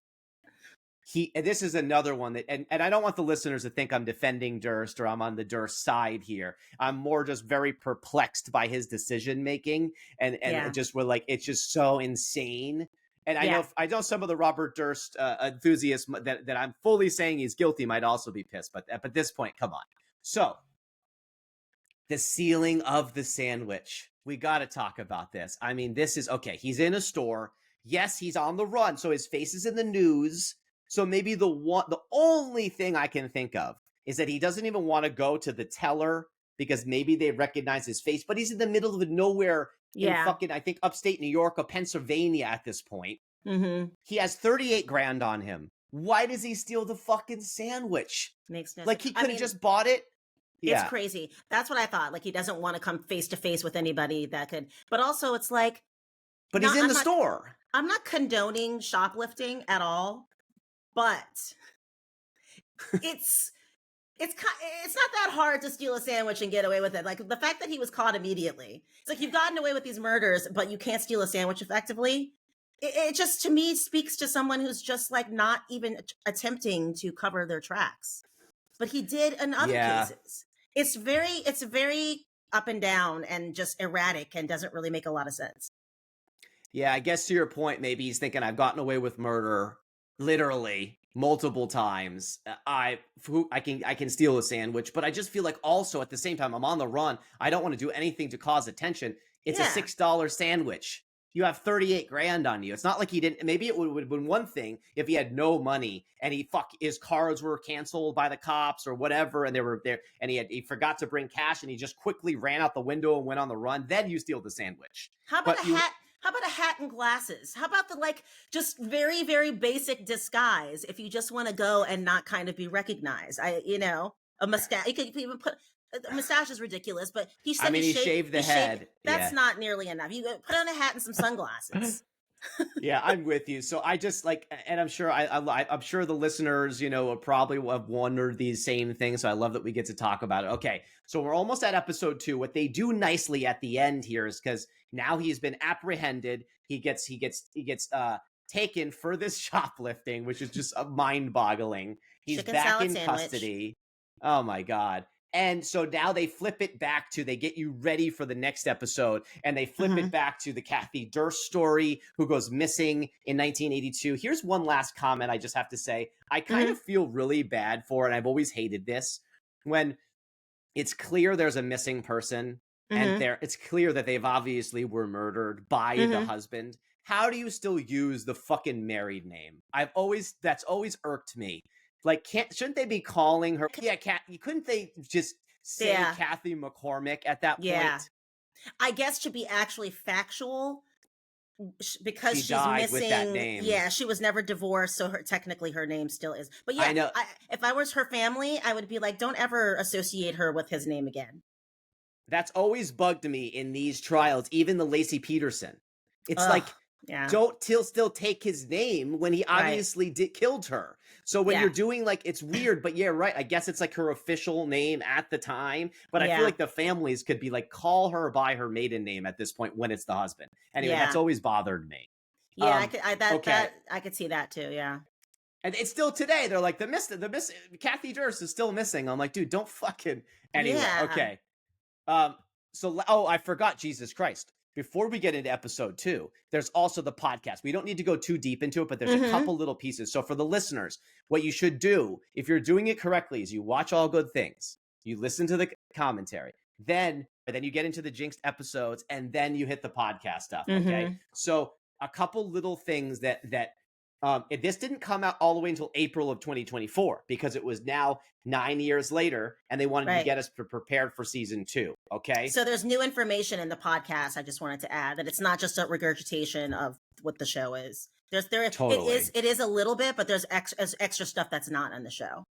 This is another one that, and I don't want the listeners to think I'm defending Durst or I'm on the Durst side here. I'm more just very perplexed by his decision making, and Yeah. just we're like, it's just so insane. And Yeah. I know some of the Robert Durst enthusiasts that I'm fully saying he's guilty might also be pissed, but at this point, come on. So the sealing of the sandwich. We got to talk about this. I mean, this is okay. He's in a store. Yes, he's on the run, so his face is in the news. So maybe the only thing I can think of is that he doesn't even want to go to the teller because maybe they recognize his face, but he's in the middle of nowhere in fucking, I think, upstate New York or Pennsylvania at this point. Mm-hmm. He has 38 grand on him. Why does he steal the fucking sandwich? Makes no Like sense. he could have just bought it. It's Yeah. crazy. That's what I thought. Like he doesn't want to come face to face with anybody that could. But also, it's like, But he's in the store. I'm not condoning shoplifting at all, but it's not that hard to steal a sandwich and get away with it. Like the fact that he was caught immediately. It's like you've gotten away with these murders, but you can't steal a sandwich effectively. It just to me speaks to someone who's just like not even attempting to cover their tracks. But he did in other cases. It's very up and down and just erratic and doesn't really make a lot of sense. Yeah, I guess to your point, maybe he's thinking I've gotten away with murder literally multiple times. I can steal a sandwich, but I just feel like also at the same time I'm on the run. I don't want to do anything to cause attention. It's a $6 sandwich. You have 38 grand on you. It's not like he didn't. Maybe it would have been one thing if he had no money and his cards were canceled by the cops or whatever, and they were there, and he forgot to bring cash, and he just quickly ran out the window and went on the run. Then you steal the sandwich. How about a hat? How about a hat and glasses? How about the just very, very basic disguise if you just want to go and not kind of be recognized? a mustache. You could even put a mustache is ridiculous, but he I said mean, he shaved. shaved the He shaved. head. That's Yeah. not nearly enough. You put on a hat and some sunglasses. Yeah, I'm with you. So I just like, and I'm sure I'm sure the listeners, will probably have wondered these same things. So I love that we get to talk about it. Okay, so we're almost at episode 2. What they do nicely at the end here is because now he's been apprehended. He gets taken for this shoplifting, which is just mind-boggling. He's Chicken back salad in sandwich. custody. Oh my God. And so now they flip it back to, they get you ready for the next episode, and they flip Mm-hmm. it back to the Kathy Durst story, who goes missing in 1982. Here's one last comment I just have to say. I kind Mm-hmm. of feel really bad for, and I've always hated this, when it's clear there's a missing person, and Mm-hmm. it's clear that they've obviously were murdered by the Mm-hmm. husband. How do you still use the fucking married name? That's always irked me. Like, shouldn't they be calling her? Yeah, couldn't they just say Yeah. Kathy McCormick at that Yeah. point? I guess to be actually factual, because She she's died with that missing. name. Yeah, she was never divorced, so technically her name still is. But I yeah, know. if I was her family, I would be like, don't ever associate her with his name again. That's always bugged me in these trials, even the Lacey Peterson. It's Ugh, like, yeah, don't still take his name when he right. obviously killed her. So when Yeah. you're doing, like, it's weird, but yeah, right. I guess it's like her official name at the time, but I Yeah. feel like the families could be like, call her by her maiden name at this point when it's the husband. Anyway, that's Yeah. always bothered me. Yeah, Okay. I could see that too. Yeah. And it's still today. They're like, the Kathy Durst is still missing. I'm like, dude, don't fucking. Anyway, Yeah. okay. I forgot, Jesus Christ. Before we get into episode 2, there's also the podcast. We don't need to go too deep into it, but there's a couple little pieces. So for the listeners, what you should do, if you're doing it correctly, is you watch All Good Things, you listen to the commentary, then you get into the Jinx episodes, and then you hit the podcast stuff. Okay. So a couple little things that this didn't come out all the way until April of 2024, because it was now 9 years later, and they wanted to get us prepared for season 2. Okay. So there's new information in the podcast. I just wanted to add that it's not just a regurgitation of what the show is. Totally. It is a little bit, but there's extra stuff that's not on the show.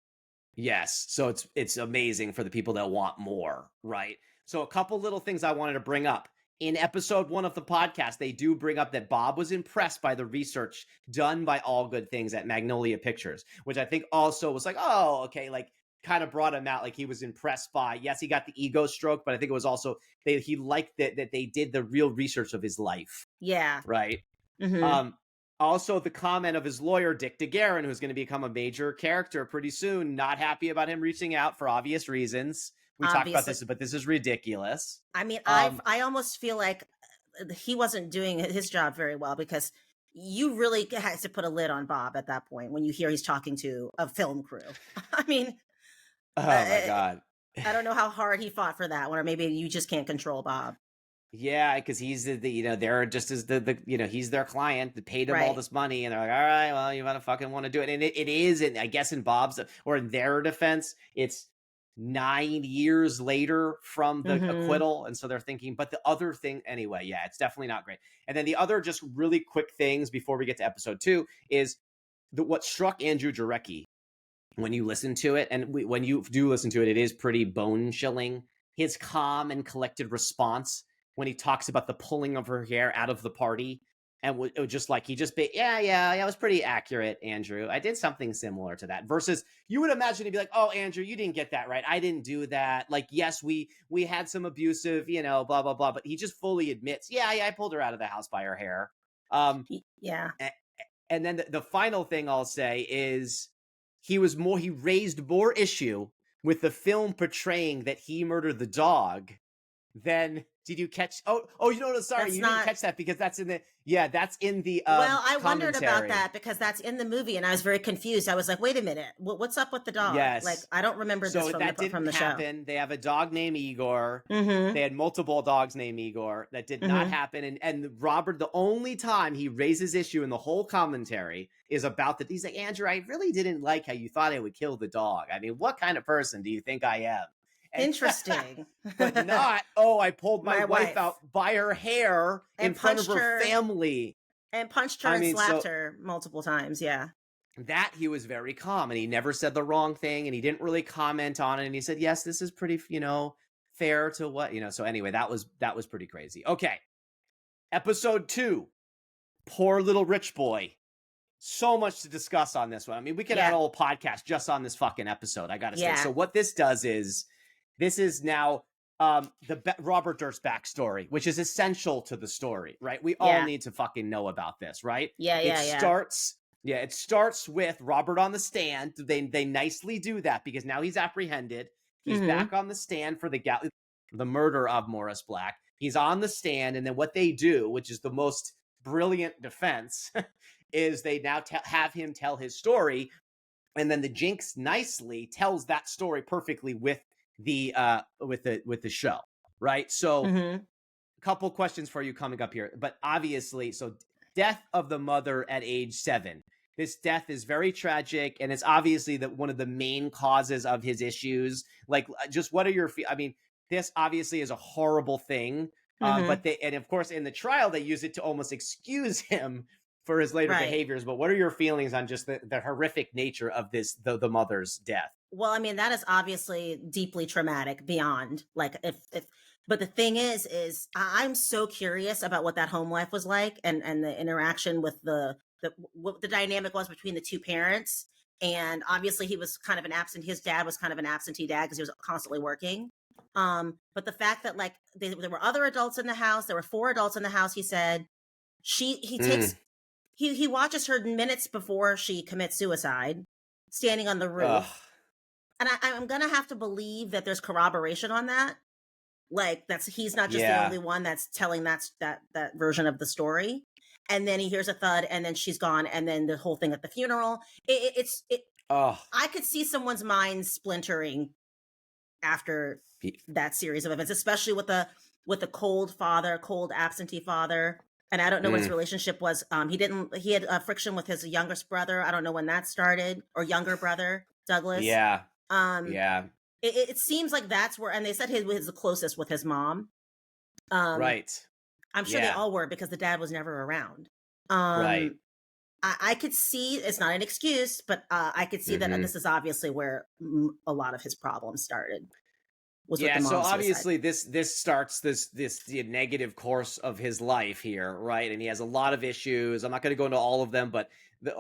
Yes. So it's amazing for the people that want more, right? So a couple little things I wanted to bring up. In episode 1 of the podcast, they do bring up that Bob was impressed by the research done by All Good Things at Magnolia Pictures, which I think also was like, oh, okay, like kind of brought him out. Like he was impressed by, yes, he got the ego stroke, but I think it was also, he liked that they did the real research of his life. Yeah. Right. Also, the comment of his lawyer, Dick DeGuerin, who's going to become a major character pretty soon, not happy about him reaching out for obvious reasons. We talked about this, but this is ridiculous. I mean, I almost feel like he wasn't doing his job very well, because you really had to put a lid on Bob at that point when you hear he's talking to a film crew. I mean, oh my God. I don't know how hard he fought for that one, or maybe you just can't control Bob. Yeah, because he's they're just as he's their client that paid him all this money, and they're like, all right, well, you gotta fucking want to do it. And it is, and I guess in Bob's or in their defense, it's 9 years later from the acquittal, and so they're thinking, but the other thing anyway, yeah, it's definitely not great. And then the other just really quick things before we get to episode 2 is what struck Andrew Jarecki when you listen to it, and when you do listen to it, it is pretty bone chilling. His calm and collected response when he talks about the pulling of her hair out of the party, and it was just like, yeah, it was pretty accurate, Andrew. I did something similar to that. Versus, you would imagine he'd be like, oh, Andrew, you didn't get that right. I didn't do that. Like, yes, we had some abusive, blah, blah, blah. But he just fully admits, yeah, I pulled her out of the house by her hair. Yeah. And then the final thing I'll say is he raised more issue with the film portraying that he murdered the dog than, did you catch? Oh, you know what? Sorry, you didn't catch that because that's in the well, I wondered about commentary. that because that's in the movie, and I was very confused. I was like, wait a minute, what's up with the dog? Yes. Like, I don't remember this from the happen. show. They have a dog named Igor. They had multiple dogs named Igor. That did not happen. And Robert, the only time he raises issue in the whole commentary is about that. He's like, Andrew, I really didn't like how you thought I would kill the dog. I mean, what kind of person do you think I am? Interesting. But not, I pulled my wife out by her hair in front of her family. And punched her and slapped her multiple times, yeah. that he was very calm and he never said the wrong thing and he didn't really comment on it. And he said, yes, this is pretty, fair to what, so anyway, that was pretty crazy. Okay. Episode 2, poor little rich boy. So much to discuss on this one. I mean, we could have Yeah. a whole podcast just on this fucking episode, I gotta say. Yeah. So what this does is, this is now Robert Durst's backstory, which is essential to the story, right? We all Yeah. need to fucking know about this, right? Yeah, It yeah. starts with Robert on the stand. They nicely do that because now he's apprehended. He's back on the stand for the murder of Morris Black. He's on the stand, and then what they do, which is the most brilliant defense, is they now have him tell his story, and then the Jinx nicely tells that story perfectly with the show, right? So a couple questions for you coming up here, but obviously, so death of the mother at age 7. This death is very tragic, and it's obviously one of the main causes of his issues. Like, just what are your? I mean, this obviously is a horrible thing, but and of course in the trial they use it to almost excuse him for his later behaviors. But what are your feelings on just the horrific nature of the mother's death? Well, I mean, that is obviously deeply traumatic beyond, like, but the thing is I'm so curious about what that home life was like, and the interaction with what the dynamic was between the two parents. And obviously he was kind of his dad was kind of an absentee dad because he was constantly working. But the fact that, like, there were other adults in the house, there were 4 adults in the house, he said. He watches her minutes before she commits suicide, standing on the roof. Ugh. And I'm gonna have to believe that there's corroboration on that. Like, he's not just the only one that's telling that version of the story. And then he hears a thud, and then she's gone, and then the whole thing at the funeral. I could see someone's mind splintering after that series of events, especially with the cold absentee father. And I don't know what his relationship was. He had a friction with his youngest brother. I don't know when that started, or younger brother, Douglas. Yeah. It seems like that's where, and they said he was the closest with his mom. Right. I'm sure they all were, because the dad was never around. Right. I could see, it's not an excuse, but I could see that this is obviously where a lot of his problems started. So obviously this starts this negative course of his life here, right? And he has a lot of issues. I'm not going to go into all of them, but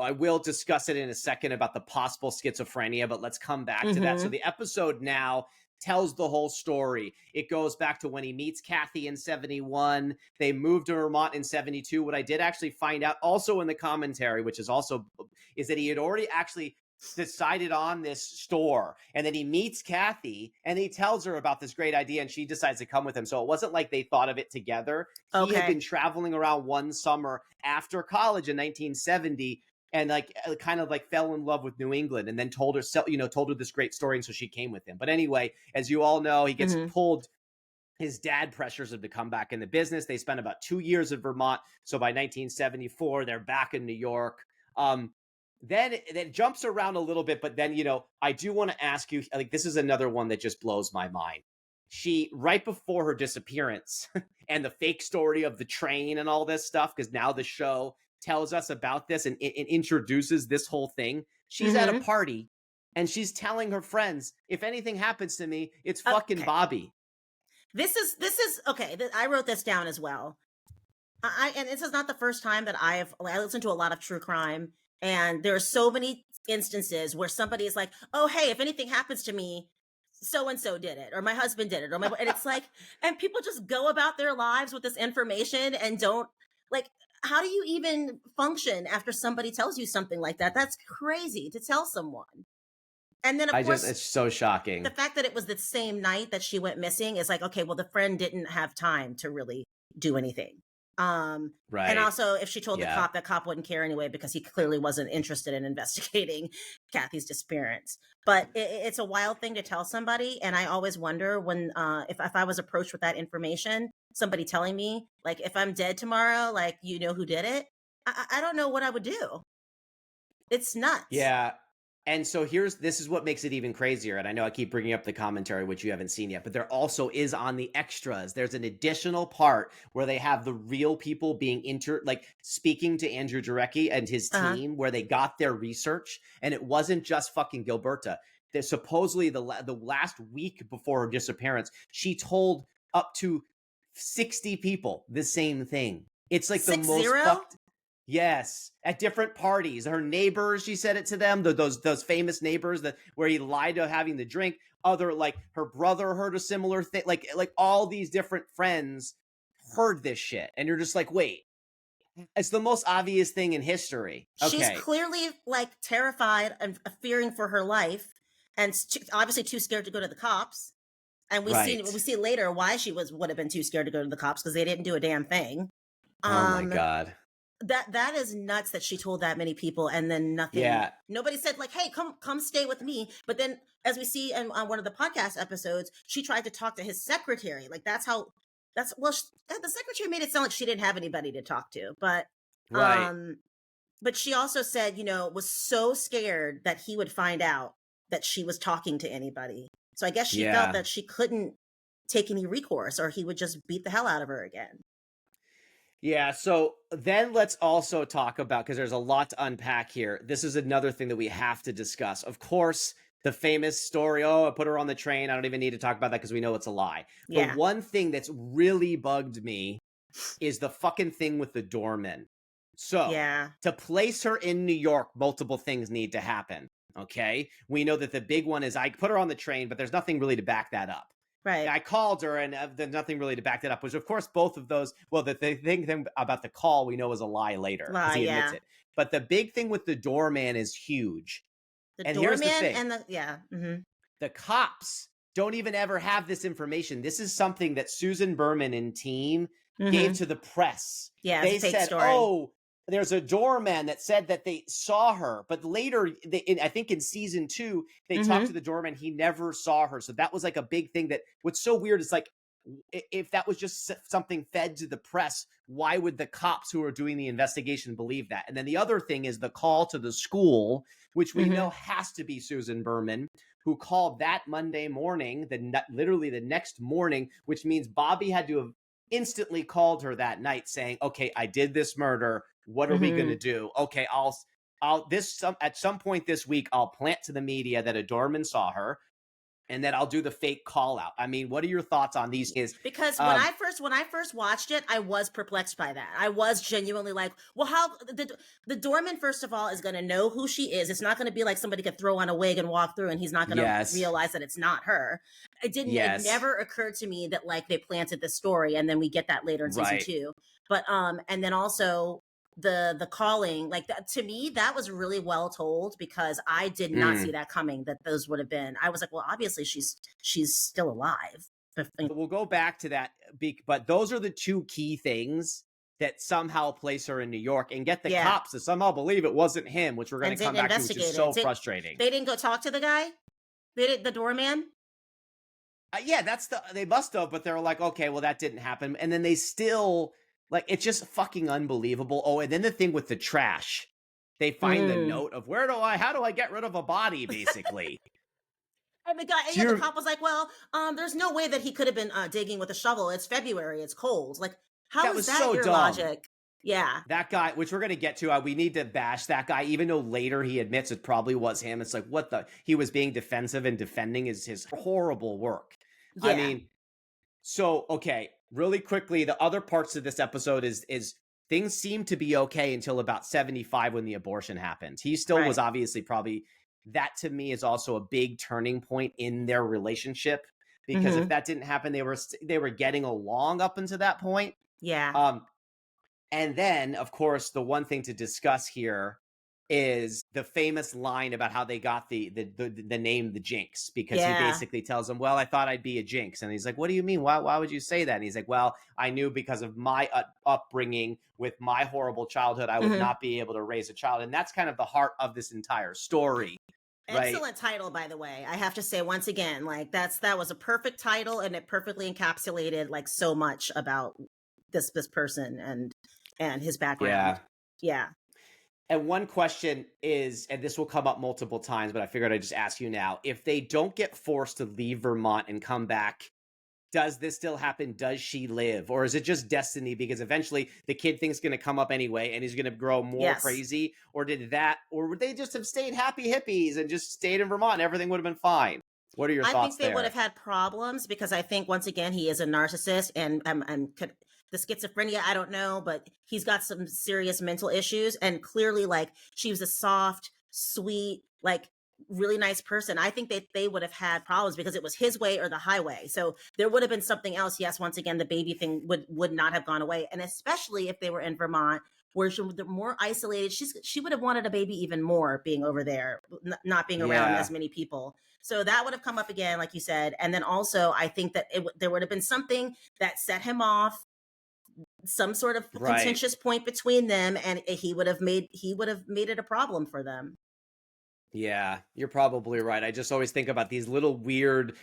I will discuss it in a second about the possible schizophrenia, but let's come back to that. So the episode now tells the whole story. It goes back to when he meets Kathy in 71. They moved to Vermont in 72. What I did actually find out also in the commentary, which is that he had already actually decided on this store, and then he meets Kathy and he tells her about this great idea, and she decides to come with him. So it wasn't like they thought of it together. He had been traveling around one summer after college in 1970, and kind of fell in love with New England, and then told her this great story, and so she came with him. But anyway, as you all know, he gets pulled. His dad pressures him to come back in the business. They spent about 2 years in Vermont, so by 1974 they're back in New York. Then it jumps around a little bit, but then, I do want to ask you, this is another one that just blows my mind. She, right before her disappearance and the fake story of the train and all this stuff, because now the show tells us about this and introduces this whole thing. She's at a party and she's telling her friends, if anything happens to me, it's fucking Bobby. This is okay. I wrote this down as well. And this is not the first time that I listened to a lot of true crime. And there are so many instances where somebody is like, oh, hey, if anything happens to me, so-and-so did it, or my husband did it, and it's like, and people just go about their lives with this information and don't, how do you even function after somebody tells you something like that? That's crazy to tell someone. And then, of course, it's so shocking. The fact that it was the same night that she went missing is like, okay, well, the friend didn't have time to really do anything. Right. And also, if she told the cop wouldn't care anyway, because he clearly wasn't interested in investigating Kathy's disappearance. But it's a wild thing to tell somebody. And I always wonder when, if I was approached with that information, somebody telling me, if I'm dead tomorrow, who did it? I don't know what I would do. It's nuts. Yeah. And so this is what makes it even crazier. And I know I keep bringing up the commentary, which you haven't seen yet, but there also is on the extras. There's an additional part where they have the real people being speaking to Andrew Jarecki and his Uh-huh. team, where they got their research, and it wasn't just fucking Gilberta. There's supposedly the last week before her disappearance, she told up to 60 people the same thing. It's like the most 60? fucked. Yes, at different parties. Her neighbors, she said it to them. Those famous neighbors where he lied to having the drink. Other, like, her brother heard a similar thing. Like all these different friends heard this shit, and you're just like, wait, it's the most obvious thing in history. She's Okay, clearly like terrified and fearing for her life, and obviously too scared to go to the cops. And right. we see later why she would have been too scared to go to the cops, because they didn't do a damn thing. Oh my Um, god. that is nuts that she told that many people, and then nothing. Yeah, Nobody said like, "Hey, come stay with me." But then, as we see on one of the podcast episodes, she tried to talk to his secretary. Like that's how. The secretary made it sound like she didn't have anybody to talk to, right. um, but she also said, was so scared that he would find out that she was talking to anybody. So I guess she felt Yeah. that she couldn't take any recourse, or he would just beat the hell out of her again. Yeah, so then let's also talk about, because there's a lot to unpack here. This is another thing that we have to discuss. Of course, the famous story, oh, I put her on the train. I don't even need to talk about that because we know it's a lie. The Yeah. one thing that's really bugged me is the fucking thing with the doorman. So, Yeah. to place her in New York, multiple things need to happen. Okay? We know that the big one is I put her on the train, but there's nothing really to back that up. Right. I called her, and there's nothing really to back that up, which, of course, both of those, well, the thing about the call we know is a lie later because he admits Yeah. it. But the big thing with the doorman is huge. The And here's the doorman thing. and yeah. Mm-hmm. The cops don't even ever have this information. This is something that Susan Berman and team gave Mm-hmm. to the press. Yeah, it's a They fake said, story. oh, there's a doorman that said that they saw her. But later, I think in season 2, they talked to the doorman. He never saw her. So that was like a big thing. That what's so weird is, like, if that was just something fed to the press, why would the cops who are doing the investigation believe that? And then the other thing is the call to the school, which we know has to be Susan Berman, who called that Monday morning, literally the next morning, which means Bobby had to have instantly called her that night saying, okay, I did this murder. What are we going to do? Okay, at some point this week, I'll plant to the media that a doorman saw her, and then I'll do the fake call out. I mean, what are your thoughts on these things? Because when I first watched it, I was perplexed by that. I was genuinely like, well, how the doorman, first of all, is going to know who she is. It's not going to be like somebody could throw on a wig and walk through, and he's not going to Yes. realize that it's not her. It Yes. never occurred to me that like they planted the story, and then we get that later in season 2. But and then also the calling, like that, to me, that was really well told, because I did not see that coming, that those would have been. I was like, well, obviously she's still alive. We'll go back to that, but those are the two key things that somehow place her in New York and get the cops to somehow believe it wasn't him, which we're going to come back to, which is so frustrating. They didn't go talk to the guy? The doorman? Yeah, they must have, but they're like, okay, well, that didn't happen. And then they still, like, it's just fucking unbelievable. Oh, and then the thing with the trash, they find the note of how do I get rid of a body, basically. And the cop was like, well, there's no way that he could have been digging with a shovel. It's February. It's cold. Like, how is that your logic? Yeah. That guy, which we're going to get to, we need to bash that guy, even though later he admits it probably was him. It's like, he was being defensive and defending his horrible work. Yeah. I mean, so, okay, really quickly, the other parts of this episode is things seem to be okay until about 75 when the abortion happened. He still was obviously probably, that to me is also a big turning point in their relationship, because if that didn't happen, they were getting along up until that point. Yeah. And then, of course, the one thing to discuss here is the famous line about how they got the name the Jinx, because he basically tells them, well, I thought I'd be a Jinx. And he's like, what do you mean? Why would you say that? And he's like, well, I knew because of my upbringing with my horrible childhood, I would not be able to raise a child. And that's kind of the heart of this entire story. Excellent title, by the way. I have to say once again, like that was a perfect title, and it perfectly encapsulated like so much about this person and his background. Yeah. And one question is, and this will come up multiple times, but I figured I'd just ask you now. If they don't get forced to leave Vermont and come back, does this still happen? Does she live? Or is it just destiny? Because eventually the kid thing's going to come up anyway and he's going to grow more Yes. crazy. Or would they just have stayed happy hippies and just stayed in Vermont and everything would have been fine? What are your I thoughts think they would have there? had problems because I think once again he is a narcissist and the schizophrenia I don't know, but he's got some serious mental issues and clearly like she was a soft, sweet, like really nice person. I think that they would have had problems because it was his way or the highway. So there would have been something else. Yes, once again the baby thing would not have gone away, and especially if they were in Vermont where they're more isolated. She would have wanted a baby even more being over there, not being around Yeah, as many people. So that would have come up again, like you said. And then also, I think that there would have been something that set him off, some sort of right. contentious point between them, and he would have made it a problem for them. Yeah, you're probably right. I just always think about these little weird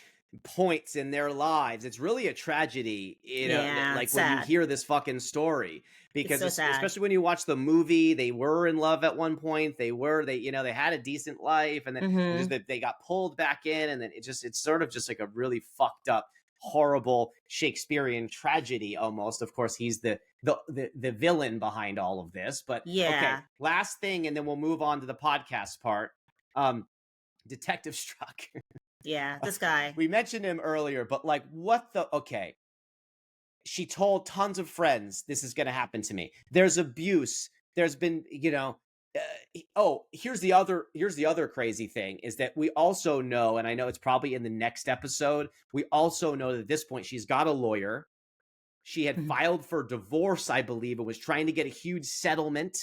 points in their lives. It's really a tragedy, Yeah, like it's when you sad. hear this fucking story, It's because so sad. especially when you watch the movie, they were in love at one point. They had a decent life, and then just Hmm. that they got pulled back in, and then it's sort of just like a really fucked up, horrible Shakespearean tragedy almost. Of course, he's the villain behind all of this. But okay, Yeah, last thing, and then we'll move on to the podcast part. um Detective Struck. yeah. This guy. We mentioned him earlier, but like, what the? Okay, she told tons of friends this is going to happen to me. There's abuse. There's been, oh, here's the other crazy thing is that we also know, and I know it's probably in the next episode. We also know that at this point she's got a lawyer. She had Mhm. filed for divorce, I believe, and was trying to get a huge settlement,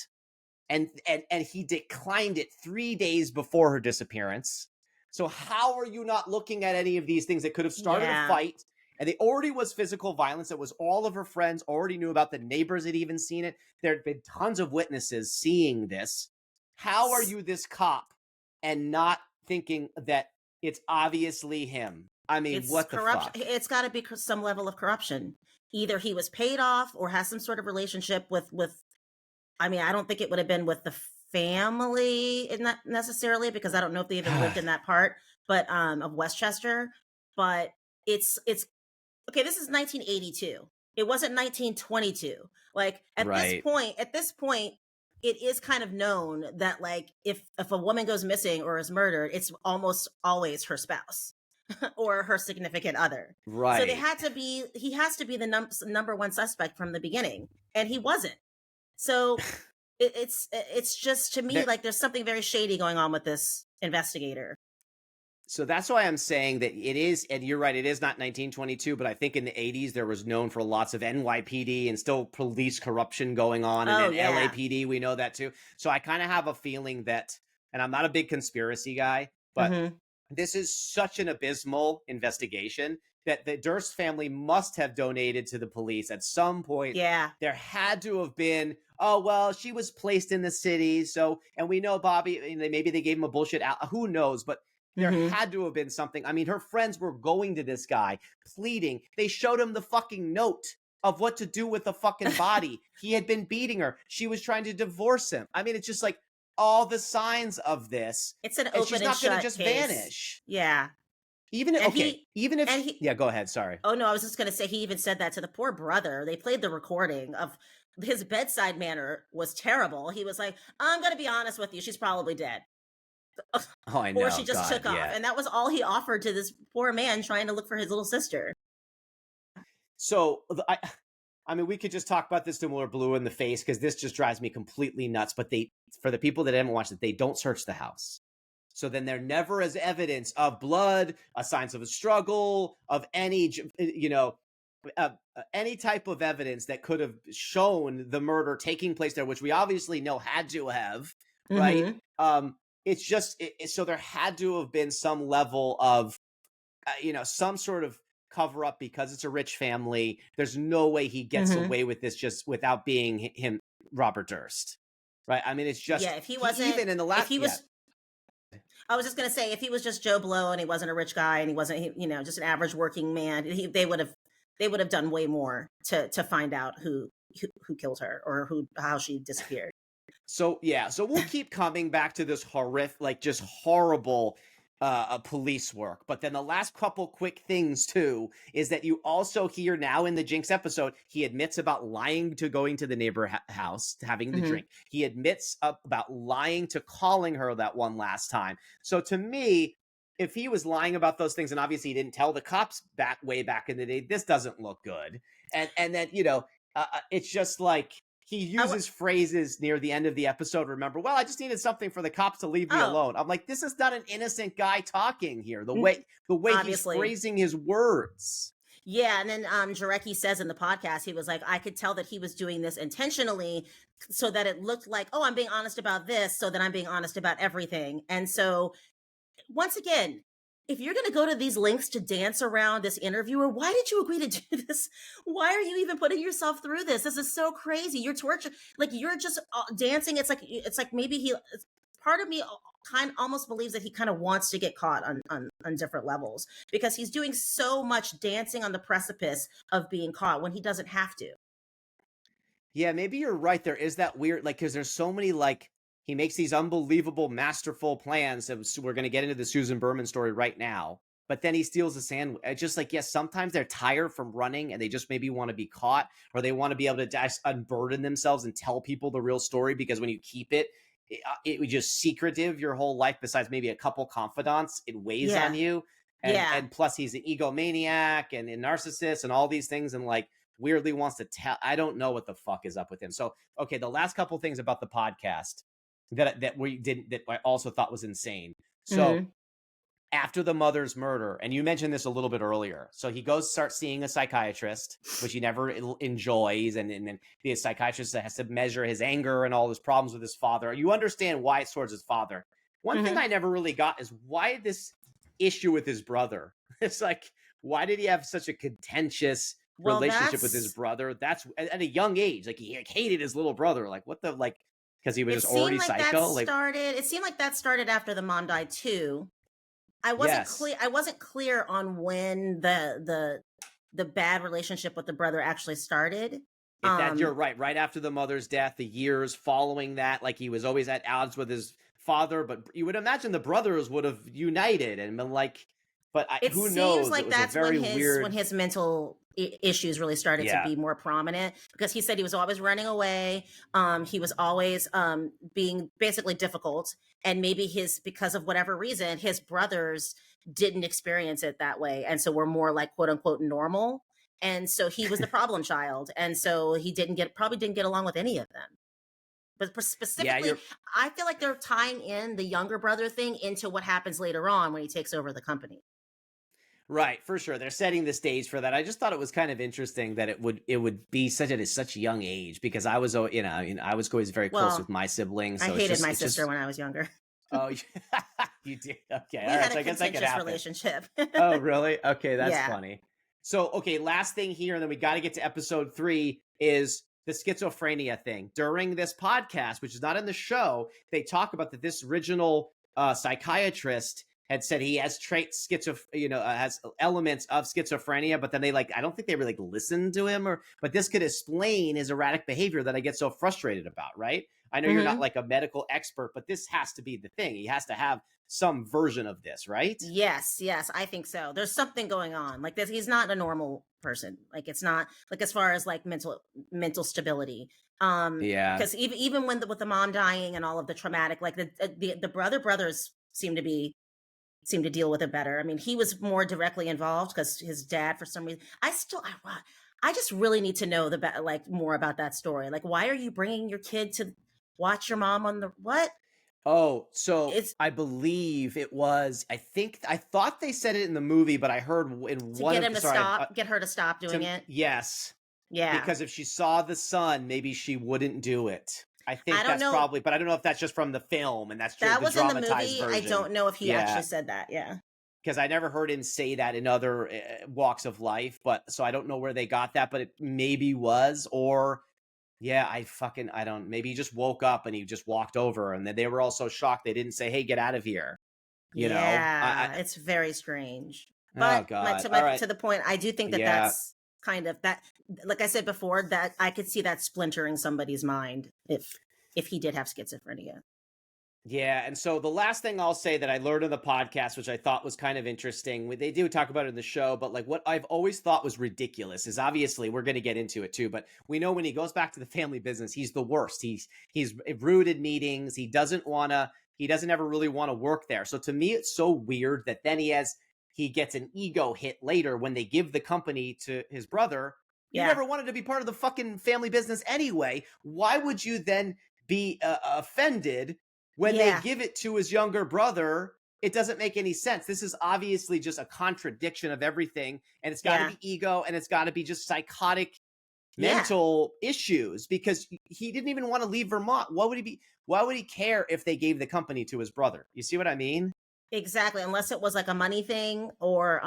and he declined it 3 days before her disappearance. So how are you not looking at any of these things that could have started a Yeah. fight? And they already was physical violence. It was all of her friends already knew about. The neighbors had even seen it. There had been tons of witnesses seeing this. How are S- you this cop and not thinking that it's obviously him? I mean, It's what the corruption. fuck? It's got to be some level of corruption. Either he was paid off or has some sort of relationship with. I mean, I don't think it would have been with the family, not necessarily, because I don't know if they even lived in that part, but of Westchester. But it's okay. This is 1982. It wasn't 1922. Like Right. at this point, it is kind of known that like if a woman goes missing or is murdered, it's almost always her spouse or her significant other. So they Right. had to be. He has to be the number one suspect from the beginning, and he wasn't. So it's just to me There, like there's something very shady going on with this investigator. So that's why I'm saying that it is, and you're right, it is not 1922, but I think in the 80s there was known for lots of NYPD and still police corruption going on, and Oh then yeah. LAPD, we know that too. So I kind of have a feeling that, and I'm not a big conspiracy guy, but Hmm. this is such an abysmal investigation that the Durst family must have donated to the police at some point. Yeah. There had to have been, oh well, she was placed in the city, so, and we know Bobby, maybe they gave him a bullshit out, who knows, but there Hmm. had to have been something. I mean, her friends were going to this guy, pleading. They showed him the fucking note of what to do with the fucking body. He had been beating her. She was trying to divorce him. I mean, it's just like all the signs of this, It's an and she's open and not going to shut just case. vanish. Yeah. Even if, And okay, he even if, and he yeah, go ahead. Sorry. oh no, I was just gonna say he even said that to the poor brother. They played the recording of his bedside manner was terrible. He was like, I'm gonna be honest with you, she's probably dead. Oh, I Or she know. just God, took off. yeah. And that was all he offered to this poor man trying to look for his little sister. So I mean, we could just talk about this till we're blue in the face because this just drives me completely nuts. But for the people that haven't watched it, they don't search the house. So then there never is evidence of blood, signs of a struggle, of any type of evidence that could have shown the murder taking place there, which we obviously know had to have, right? Hmm. It's just so there had to have been some level of, some sort of cover up because it's a rich family. There's no way he gets Hmm. away with this just without being him, Robert Durst, right? I mean, it's just Yeah, if he he wasn't, even in the if last, he yeah. was, I was just gonna say, if he was just Joe Blow and he wasn't a rich guy and he wasn't, just an average working man, they would have done way more to find out who killed her or how she disappeared. So yeah, so we'll keep coming back to this horrific, like just horrible police work. But then the last couple quick things too is that you also hear now in the Jinx episode, he admits about lying to going to the neighbor house, having the Hmm. drink. He admits about lying to calling her that one last time. So to me, if he was lying about those things, and obviously he didn't tell the cops back way back in the day, this doesn't look good. And then it's just like he I w- uses phrases near the end of the episode. Remember, well, I just needed something for the cops to leave me oh, alone. I'm like, this is not an innocent guy talking here. The n- way he's obviously. phrasing his words. Yeah, and then Jarecki says in the podcast, he was like, I could tell that he was doing this intentionally so that it looked like, oh, I'm being honest about this, so that I'm being honest about everything. And so once again, if you're going to go to these links to dance around this interviewer, why did you agree to do this? Why are you even putting yourself through this? This is so crazy. You're torture, like you're just dancing. It's like maybe part of me kind almost believes that he kind of wants to get caught on different levels because he's doing so much dancing on the precipice of being caught when he doesn't have to. Yeah, maybe you're right. There is that weird, like, because there's so many, like, he makes these unbelievable, masterful plans. We're going to get into the Susan Berman story right now. But then he steals a sandwich. It's just like, yes, sometimes they're tired from running and they just maybe want to be caught or they want to be able to just unburden themselves and tell people the real story because when you keep it was just secretive your whole life, besides maybe a couple confidants, it weighs on Yeah, you. And yeah. and plus he's an egomaniac and a narcissist and all these things. And like, weirdly wants to tell. I don't know what the fuck is up with him. So, okay, the last couple things about the podcast that we didn't that I also thought was insane. So, Hmm. after the mother's murder, and you mentioned this a little bit earlier, so he goes start seeing a psychiatrist, which he never enjoys, and then the psychiatrist has to measure his anger and all his problems with his father. You understand why it's towards his father. One thing Hmm. I never really got is why this issue with his brother. It's like, why did he have such a contentious Well, relationship with his that's brother? That's at a young age. Like he hated his little brother. Like what the like because he was it just seemed already like that psycho. Like started. It seemed like that started after the mom died too. I wasn't yes, clear. I wasn't clear on when the bad relationship with the brother actually started. if that you're Um, right. Right after the mother's death, the years following that, like he was always at odds with his father. But you would imagine the brothers would have united and been like. But it who seems knows? It like was a that's when very his weird. mental issues really started to Yeah, be more prominent because he said he was always running away. He was always being basically difficult, and maybe his because of whatever reason, his brothers didn't experience it that way, and so were more like quote unquote normal. And so he was the problem child, and so he probably didn't get along with any of them. But yeah. specifically, You're I feel like they're tying in the younger brother thing into what happens later on when he takes over the company. right, for sure. They're setting the stage for that. I just thought it was kind of interesting that it would be such at such a young age because I was, I mean, I was always very close with Well, my siblings, I so it's hated just my it's sister just when I was younger. oh you did okay, all We right. had a So I guess that could contentious happen. relationship. Oh, really? Okay, that's Yeah. funny. So, okay, last thing here, and then we got to get to episode 3 is the schizophrenia thing. During this podcast, which is not in the show, they talk about that this original psychiatrist had said he has traits has elements of schizophrenia, but then they I don't think they really listened to him but this could explain his erratic behavior that I get so frustrated about, right? I know you're not Hmm. like a medical expert, but this has to be the thing. He has to have some version of this, right? Yes, yes, I think so. There's something going on. Like this, he's not a normal person. Like it's not like as far as like mental stability. Yeah. Because even when with the mom dying and all of the traumatic, like the brothers seem to deal with it better. I mean, he was more directly involved because his dad, for some reason, I just really need to know like more about that story. Like, why are you bringing your kid to watch your mom on the what? Oh, so It's I believe it was. I thought they said it in the movie, but I heard in to one get of him to sorry stop, get her to stop doing to it. yes, Yeah, because if she saw the son, maybe she wouldn't do it. I I think don't that's know. probably, but I don't know if that's just from the film and that's just That the was in the dramatized movie. I version. don't know if he Yeah, actually said that. Yeah. because I never heard him say that in other walks of life, but so I don't know where they got that, but it maybe was or yeah, I don't. Maybe he just woke up and he just walked over, and then they were all so shocked they didn't say, "Hey, get out of here." You know, Yeah, it's very strange. oh But god, all right, to the point, I do think that yeah, that's kind of that. Like I said before, that I could see that splintering somebody's mind if. if he did have schizophrenia. Yeah, and so the last thing I'll say that I learned in the podcast, which I thought was kind of interesting, they do talk about it in the show, but like what I've always thought was ridiculous is obviously we're going to get into it too, but we know when he goes back to the family business, he's the worst. He's rude at meetings. He doesn't ever really want to work there. So to me, it's so weird that then he gets an ego hit later when they give the company to his brother. You Yeah. never wanted to be part of the fucking family business anyway. Why would you then be offended when they Yeah. give it to his younger brother? It doesn't make any sense. This is obviously just a contradiction of everything, and it's got to Yeah. be ego, and it's got to be just psychotic Yeah. mental issues, because he didn't even want to leave Vermont. Why would he care if they gave the company to his brother? You see what I mean? Exactly, unless it was like a money thing or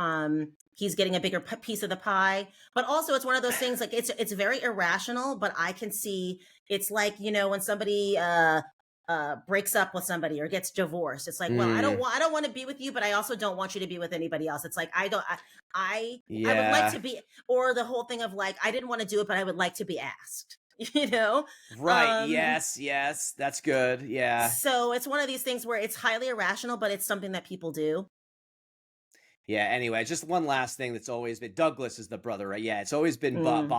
he's getting a bigger piece of the pie. But also it's one of those things like it's very irrational, but I can see it's like, when somebody breaks up with somebody or gets divorced. It's like, well, Mm, I don't want to be with you, but I also don't want you to be with anybody else. It's like I would like yeah. to be, or the whole thing of like I didn't want to do it, but I would like to be asked. You know? Right. Um Yes. Yes. That's good. Yeah. so it's one of these things where it's highly irrational, but it's something that people do. Yeah, anyway, just one last thing that's always been Douglas is the brother, right? Yeah, it's always been Mm.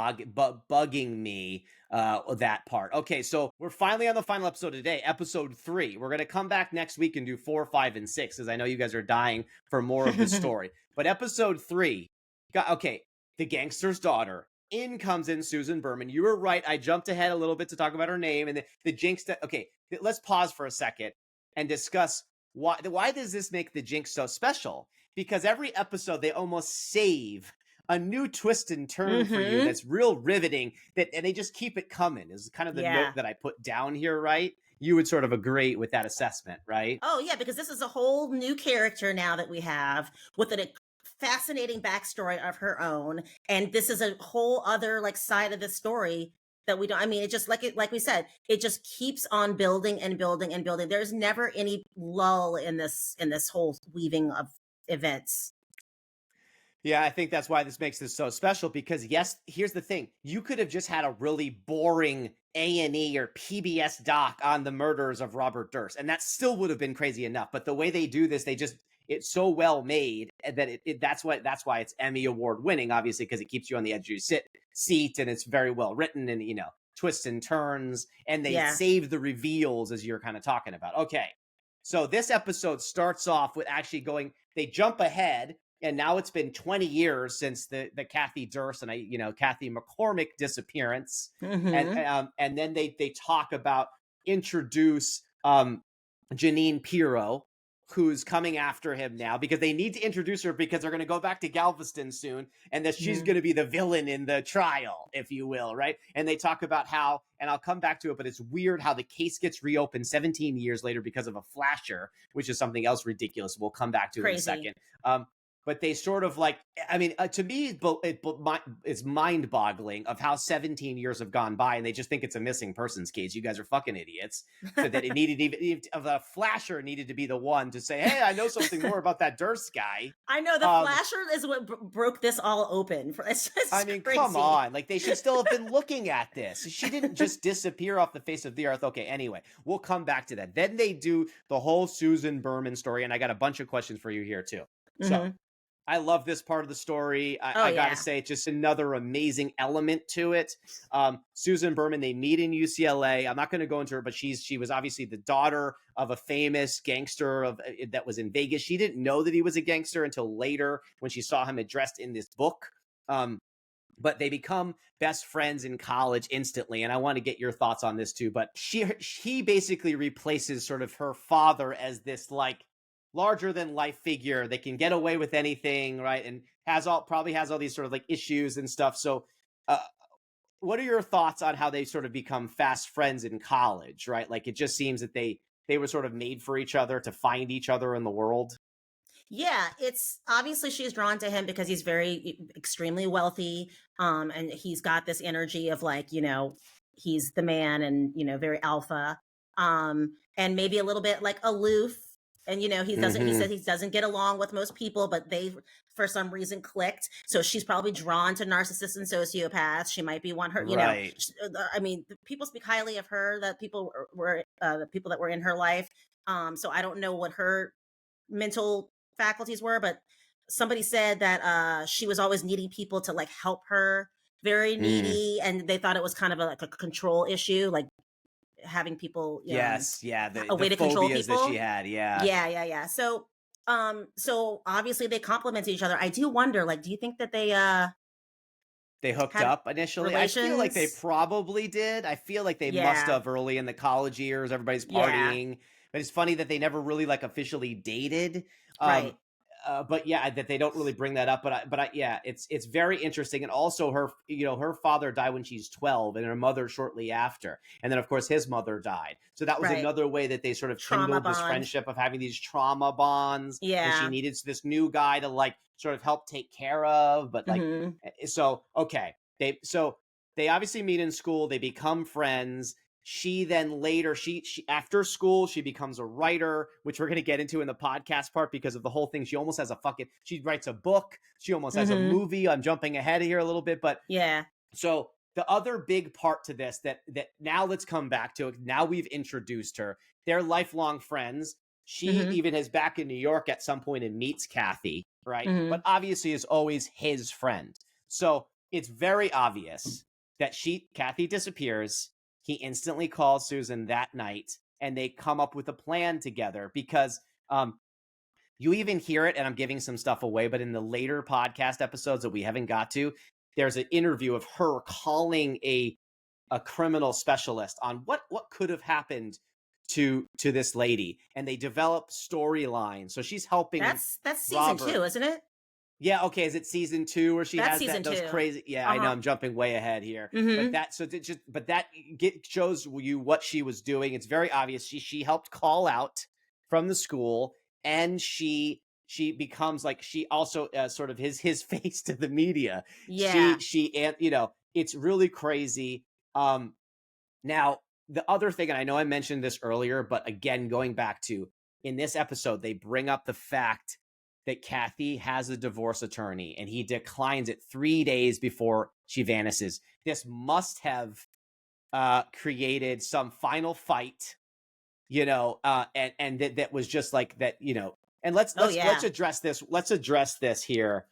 bugging me, that part. Okay, so we're finally on the final episode today, episode 3. We're going to come back next week and do 4, 5, and 6, because I know you guys are dying for more of the story. But episode 3, okay, the gangster's daughter. In comes in Susan Berman. You were right. I jumped ahead a little bit to talk about her name and the Jinx. Okay, let's pause for a second and discuss why does this make the Jinx so special? Because every episode they almost save a new twist and turn for you Mhm. that's real riveting, and they just keep it coming is kind of the note Yeah. that I put down here, right? You would sort of agree with that assessment, right? Oh, yeah, because this is a whole new character now that we have with a fascinating backstory of her own, and this is a whole other like side of the story that we don't. I mean, it just like we said, it just keeps on building and building and building. There's never any lull in this whole weaving of events. Yeah, I think that's why this makes this so special, because yes, here's the thing. You could have just had a really boring A&E or PBS doc on the murders of Robert Durst, and that still would have been crazy enough. But the way they do this, it's so well made that that's why it's Emmy Award winning, obviously, because it keeps you on the edge of your seat, and it's very well written, and twists and turns, and they Yeah. save the reveals as you're kind of talking about. Okay. So this episode starts off with actually they jump ahead, and now it's been 20 years since the Kathy Durst and Kathy McCormick disappearance, Mhm. and then they talk about introduce Janine Pirro, who's coming after him now, because they need to introduce her because they're going to go back to Galveston soon, and that she's Mhm. going to be the villain in the trial, if you will, right? And they talk about how, and I'll come back to it, but it's weird how the case ggets reopened 17 years later because of a flasher, which is something else ridiculous we'll come back to in a Crazy. second. But they sort of like, I mean, to me, it's mind-boggling of how 17 years have gone by, and they just think it's a missing persons case. You guys are fucking idiots. So that it needed, even of a flasher needed to be the one to say, "Hey, I know something more about that Durst guy." I know the Um, flasher is what broke this all open. It's I just mean, come crazy. on. Like, they should still have been looking at this. She didn't just disappear off the face of the earth. Okay, anyway, we'll come back to that. Then they do the whole Susan Berman story, and I got a bunch of questions for you here, too. So, Mhm. I love this part of the story. Oh I got to yeah. say, just another amazing element to it. Susan Berman, they meet in UCLA. I'm not going to go into her, but she was obviously the daughter of a famous gangster that was in Vegas. She didn't know that he was a gangster until later when she saw him addressed in this book. But they become best friends in college instantly, and I want to get your thoughts on this too. But he basically replaces sort of her father as this like larger than life figure that can get away with anything, right? And probably has all these sort of like issues and stuff. So uh, what are your thoughts on how they sort of become fast friends in college, right? Like, it just seems that they were sort of made for each other to find each other in the world. Yeah, it's obviously she's drawn to him because he's very extremely wealthy, and he's got this energy of like, he's the man and, very alpha, and maybe a little bit like aloof. And he Mhm. said he doesn't get along with most people, but they for some reason clicked. So she's probably drawn to narcissists and sociopaths. She might be one her, Right. I mean, people speak highly of her, that people were the people that were in her life. So I don't know what her mental faculties were, but somebody said that she was always needing people to like help her, very Mm. needy, and they thought it was kind of like a control issue, like having people Yes, yeah, a the way to control phobias that she people. had, yeah. Yeah. So obviously they complement each other. I do wonder, like, do you think that they They hooked had up initially? I feel like they relations? probably did. I feel like they must Yeah, have early in the college years, everybody's yeah, partying, but it's funny that they never really, like, officially dated, um, right. but yeah, that they don't really bring that up, but yeah, it's very interesting, and also her father died when she's 12 and her mother shortly after, and then, of course, his mother died, so that was Right. another way that they sort of Trauma kindled this bond. friendship of having these trauma bonds, and she Yeah. needed this new guy to, like, sort of help take care of, but, like, Mhm. so okay, they obviously meet in school. They become friends. She then later she after school she becomes a writer, which we're going to get into in the podcast part because of the whole thing. She almost has a fucking she writes a book. She almost has a Mhm. movie. I'm jumping ahead here a little bit, but Yeah. so the other big part to this that now let's come back to it. Now we've introduced her. They're lifelong friends. She Mhm. even is back in New York at some point and meets Kathy, right? But Mhm. obviously is always his friend. So it's very obvious that Kathy disappears. He instantly calls Susan that night and they come up with a plan together because you even hear it, and I'm giving some stuff away, but in the later podcast episodes that we haven't got to, there's an interview of her calling a criminal specialist on what could have happened to this lady, and they develop storylines. So she's helping That's season Robert. 2, isn't it? Yeah, okay. Is it season two where she That's has season those 2. crazy? Yeah, I know Uh-huh. I'm jumping way ahead here, but Mhm. that so it just but that shows you what she was doing. It's very obvious. She helped call out from the school, and she becomes like she also sort of his face to the media. Yeah. And it's really crazy. Um, Now, the other thing, and I know I mentioned this earlier, but again, going back to in this episode, they bring up the fact that Kathy has a divorce attorney and he declines it 3 days before she vanishes. This must have created some final fight, and that was just like that, And let's Oh, let's let's yeah. address this. Let's address this here.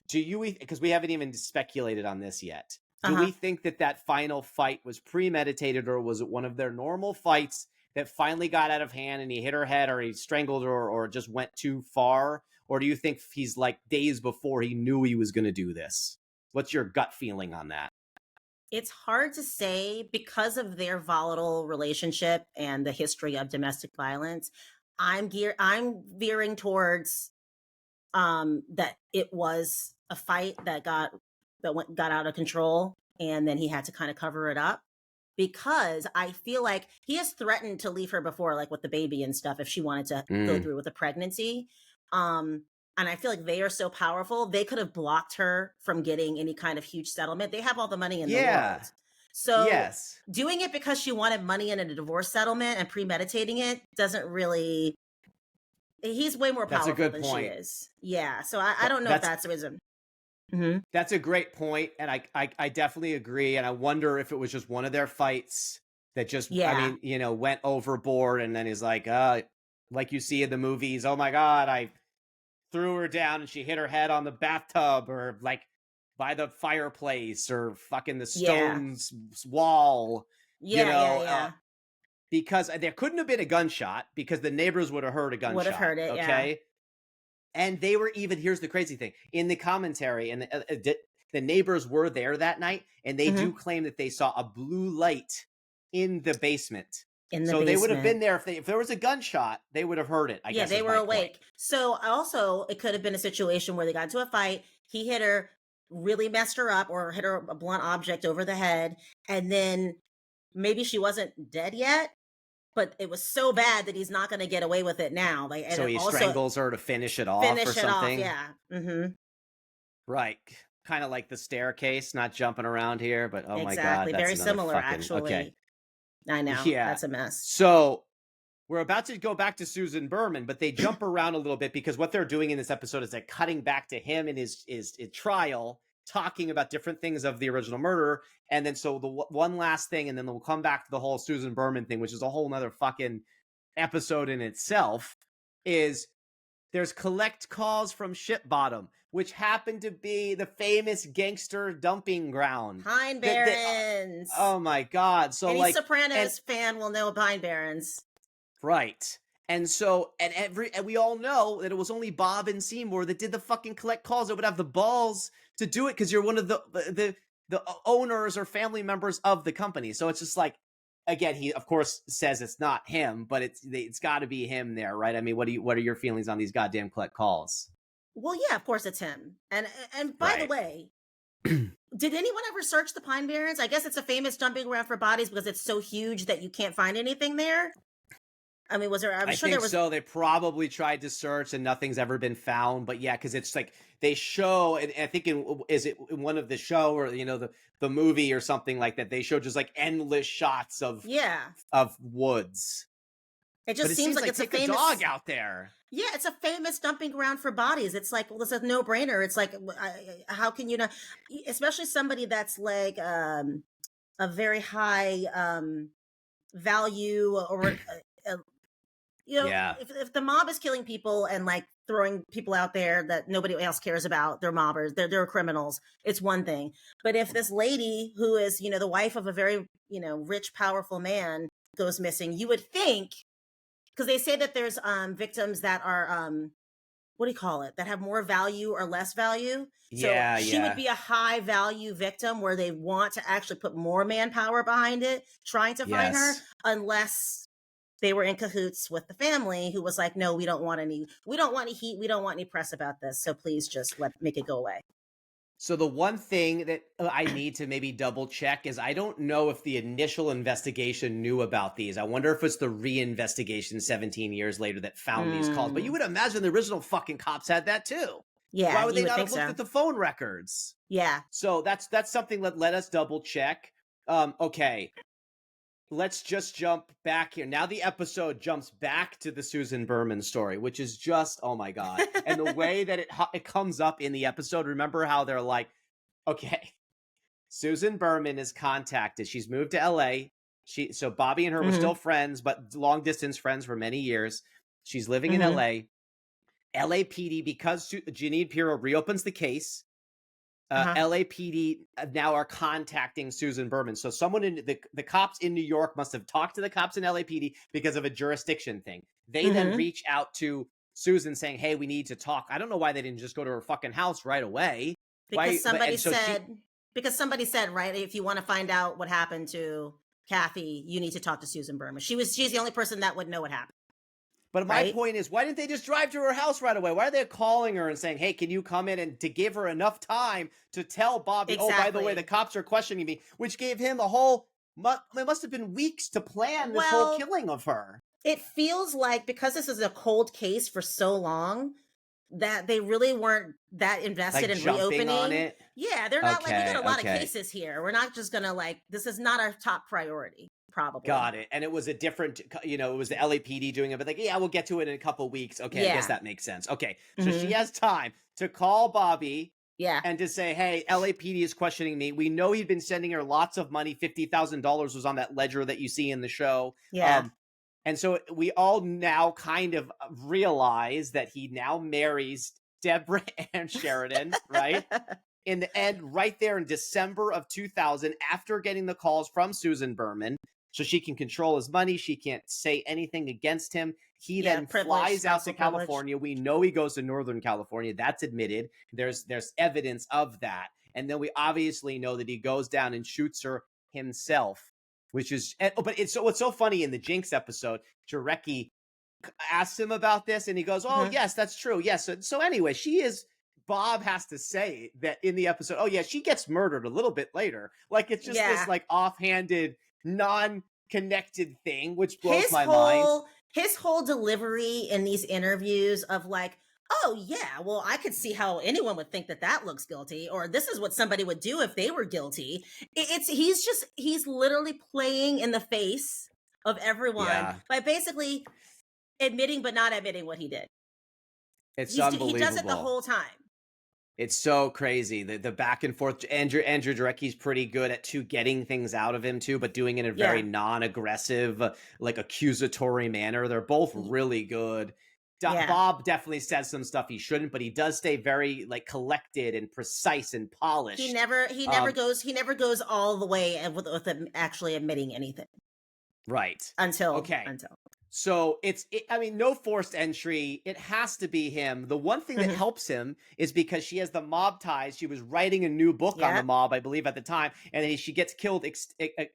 Do you because we haven't even speculated on this yet? Do Uh-huh. we think that that final fight was premeditated, or was it one of their normal fights that finally got out of hand and he hit her head, or he strangled her, or just went too far? Or do you think he's like days before he knew he was going to do this? What's your gut feeling on that? It's hard to say because of their volatile relationship and the history of domestic violence. I'm veering towards that it was a fight got out of control, and then he had to kind of cover it up, because I feel like he has threatened to leave her before, like with the baby and stuff, if she wanted to go Mm, through with the pregnancy. um and I feel like they are so powerful, they could have blocked her from getting any kind of huge settlement. They have all the money in the yeah. world. So Yes. doing it because she wanted money in a divorce settlement and premeditating it doesn't really, he's way more That's a powerful good than she point. is. Yeah, so I That, don't know if that's that's the reason. Mhm. That's a great point, and I definitely agree. And I wonder if it was just one of their fights that just, I Yeah. mean, went overboard, and then is like you see in the movies. Oh my God, I threw her down and she hit her head on the bathtub, or like by the fireplace, or fucking the Yeah. stones wall. You know, Yeah. because there couldn't have been a gunshot because the neighbors would have heard a Would have gunshot. heard it, yeah. Okay, and they were even here's the crazy thing in the commentary, and the neighbors were there that night, and they do Mhm. claim that they saw a blue light in the basement. In the So they would have basement. been there if there was a gunshot, they would have heard it, I Yeah, guess they is were my point. awake. So also, it could have been a situation where they got into a fight. He hit her, really messed her up, or hit her a blunt object over the head, and then maybe she wasn't dead yet, but it was so bad that he's not going to get away with it now. Like, and So it he also strangles her to finish it off or finish it off. something. Yeah. Hmm. Right. Kind of like the staircase, not jumping around here, but oh my God, Exactly. that's Very another similar, fucking okay. actually. I know Yeah. that's a mess. So we're about to go back to Susan Berman, but they jump around a little bit because what they're doing in this episode is like cutting back to him in his trial, talking about different things of the original murder. And then so the one last thing, and then we'll come back to the whole Susan Berman thing, which is a whole nother fucking episode in itself, is there's collect calls from Ship Bottom, which happened to be the famous gangster dumping ground. Pine Barrens. Oh my God. So any like Sopranos fan will know Pine Barrens. Right. And so, and we all know that it was only Bob and Seymour that did the fucking collect calls that would have the balls to do it because you're one of the owners or family members of the company. So it's just like, again, he of course says it's not him, but it's got to be him there, right? I mean, what are your feelings on these goddamn collect calls? Well, yeah, of course it's him. And by the way, did anyone ever search the Pine Barrens? I guess it's a famous dumping ground for bodies because it's so huge that you can't find anything there. I mean, was there? I'm sure there was. So they probably tried to search and nothing's ever been found. But yeah, because it's like they show, and I think is it in one of the show or the movie or something like that? They show just like endless shots of woods. It just seems like it's a famous dog out there. Yeah, it's a famous dumping ground for bodies. It's like, well, it's a no-brainer. It's like, how can you not? Especially somebody that's like a very high value or. If the mob is killing people and like throwing people out there that nobody else cares about, they're mobbers, they're criminals, it's one thing. But if this lady who is, the wife of a very, rich, powerful man goes missing, you would think, because they say that there's victims that are, what do you call it, that have more value or less value. So she would be a high value victim where they want to actually put more manpower behind it, trying to find her, unless they were in cahoots with the family who was like, no, we don't want any heat. We don't want any press about this. So please just make it go away. So the one thing that I need to maybe double check is I don't know if the initial investigation knew about these. I wonder if it's the reinvestigation 17 years later that found these calls. But you would imagine the original fucking cops had that too. Yeah. Why would they not have looked at the phone records? Yeah. So that's something that let us double check. Okay. Let's just jump back here. Now the episode jumps back to the Susan Berman story, which is just, oh my God. And the way that it comes up in the episode, remember how they're like, okay, Susan Berman is contacted. She's moved to LA. So Bobby and her were still friends, but long distance friends for many years. She's living in LA. LAPD, because Janine Pirro reopens the case, LAPD now are contacting Susan Berman. So someone in the cops in New York must have talked to the cops in LAPD because of a jurisdiction thing. They then reach out to Susan saying, hey, we need to talk. I don't know why they didn't just go to her fucking house right away. Because somebody said, right, if you want to find out what happened to Kathy, you need to talk to Susan Berman. She's the only person that would know what happened. But my point is, why didn't they just drive to her house right away? Why are they calling her and saying, hey, can you come in, and to give her enough time to tell Bobby, oh, by the way, the cops are questioning me, which gave him a whole, it must have been weeks to plan this whole killing of her. It feels like because this is a cold case for so long that they really weren't that invested in reopening. On it? Yeah, they're not like, we got a lot of cases here. We're not just going to this is not our top priority. Probably. Got it. And it was a different, it was the LAPD doing it, but we'll get to it in a couple weeks. Okay, I guess that makes sense. Okay, so she has time to call Bobby and to say, hey, LAPD is questioning me. We know he'd been sending her lots of money. $50,000 was on that ledger that you see in the show. Yeah. And so we all now kind of realize that he now marries Deborah Ann Sheridan, right? In the end, right there in December of 2000, after getting the calls from Susan Berman, so she can control his money. She can't say anything against him. He then flies out to California. We know he goes to Northern California. That's admitted. There's evidence of that. And then we obviously know that he goes down and shoots her himself, which is, but what's so funny in the Jinx episode, Jarecki asks him about this and he goes, oh, yes, that's true. Yes. So anyway, Bob has to say that in the episode, oh yeah, she gets murdered a little bit later. Like it's just this offhanded, non-connected thing, which blows my mind. His whole delivery in these interviews of like, oh yeah, well, I could see how anyone would think that looks guilty, or this is what somebody would do if they were guilty. He's literally playing in the face of everyone Yeah. by basically admitting but not admitting what he did. It's He does it the unbelievable. whole time. It's so crazy. The back and forth. Andrew Jarecki's pretty good at getting things out of him too, but doing it in a very Yeah. non-aggressive, like accusatory manner. They're both really good. Yeah. Bob definitely says some stuff he shouldn't, but he does stay very like collected and precise and polished. He never goes all the way and with him actually admitting anything Right. until Okay. So I mean, no forced entry. It has to be him. The one thing that Mhm. helps him is because she has the mob ties. She was writing a new book on the Yep. mob, I believe, at the time, and then she gets killed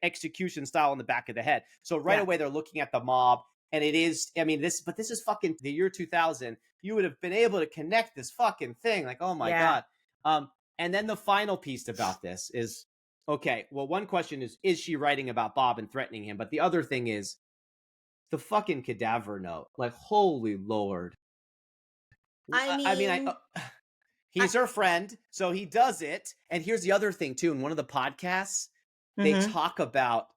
execution style in the back of the head. So right Yeah. away they're looking at the mob, and it is. I mean, this is fucking the year 2000. You would have been able to connect this fucking thing. Like, oh my Yeah. god. And then the final piece about this is okay. Well, one question is she writing about Bob and threatening him? But the other thing is the fucking cadaver note. Like, holy lord. I I mean, mean, I he's her friend, so he does it. And here's the other thing too. In one of the podcasts, they mhm. talk about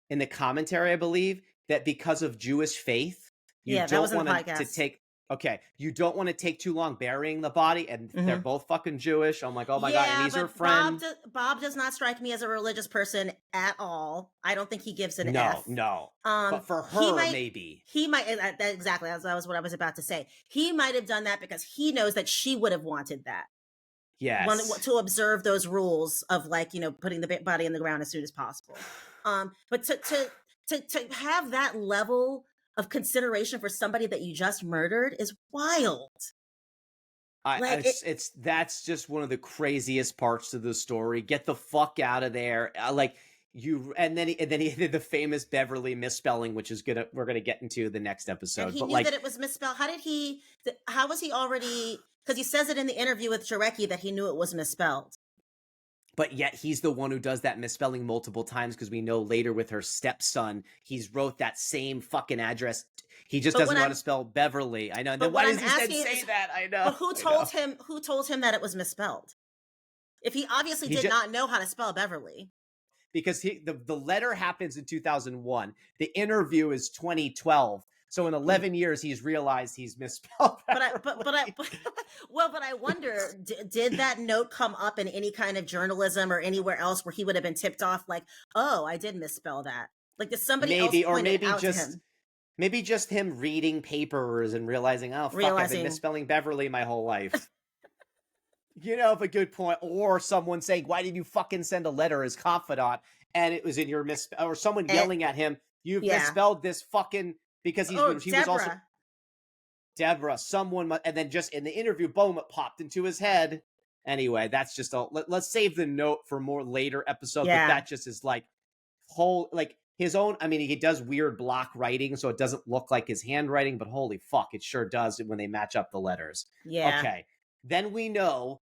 in the commentary, I believe, that because of Jewish faith, you Yeah, that was don't in the want to podcast. take. Okay, you don't want to take too long burying the body, and they're Mhm. both fucking Jewish. I'm like, oh my god, and Yeah, he's her but friend. Bob does not strike me as a religious person at all. I don't think he gives an No, F. no, but for He her, might maybe. exactly, that was what I was about to say. He might have done that because he knows that she would have wanted that. Yes. To observe those rules of like, putting the body in the ground as soon as possible. But to have that level of consideration for somebody that you just murdered is wild. Like it It's that's just one of the craziest parts of the story. Get the fuck out of there. Like you, and then he did the famous Beverly misspelling, which is we're gonna get into the next and episode. he But knew like, that it was misspelled. How was he already, because he says it in the interview with Jarecki that he knew it was misspelled. but yet he's the one who does that misspelling multiple times because we know later with her stepson, he's wrote that same fucking address. He just But doesn't what know how to I'm spell Beverly. I know. And then but why what I'm does he then asking say is, that? I know. but who I know. told him that it was misspelled? If he obviously He did just not know how to spell Beverly. because the letter happens in 2001. The interview is 2012. So in Mm. 11 years, he's realized he's misspelled Beverly. But I wonder, did that note come up in any kind of journalism or anywhere else where he would have been tipped off like, oh, I did misspell that? Like, did somebody else Maybe, or point it out to him? maybe just him reading papers and realizing, oh fuck, I've been Realizing, misspelling Beverly my whole life. A good point. Or someone saying, why did you fucking send a letter as confidant? And it was in your or someone and yelling at him, you've yeah. misspelled this fucking because Oh, he was also Deborah. Deborah, someone, and then just in the interview, boom, it popped into his head. Anyway, that's just let's save the note for more later episodes, but Yeah. that just is like whole, like his own. I mean, he does weird block writing, so it doesn't look like his handwriting, but holy fuck, it sure does when they match up the letters. Yeah. Okay. Then we know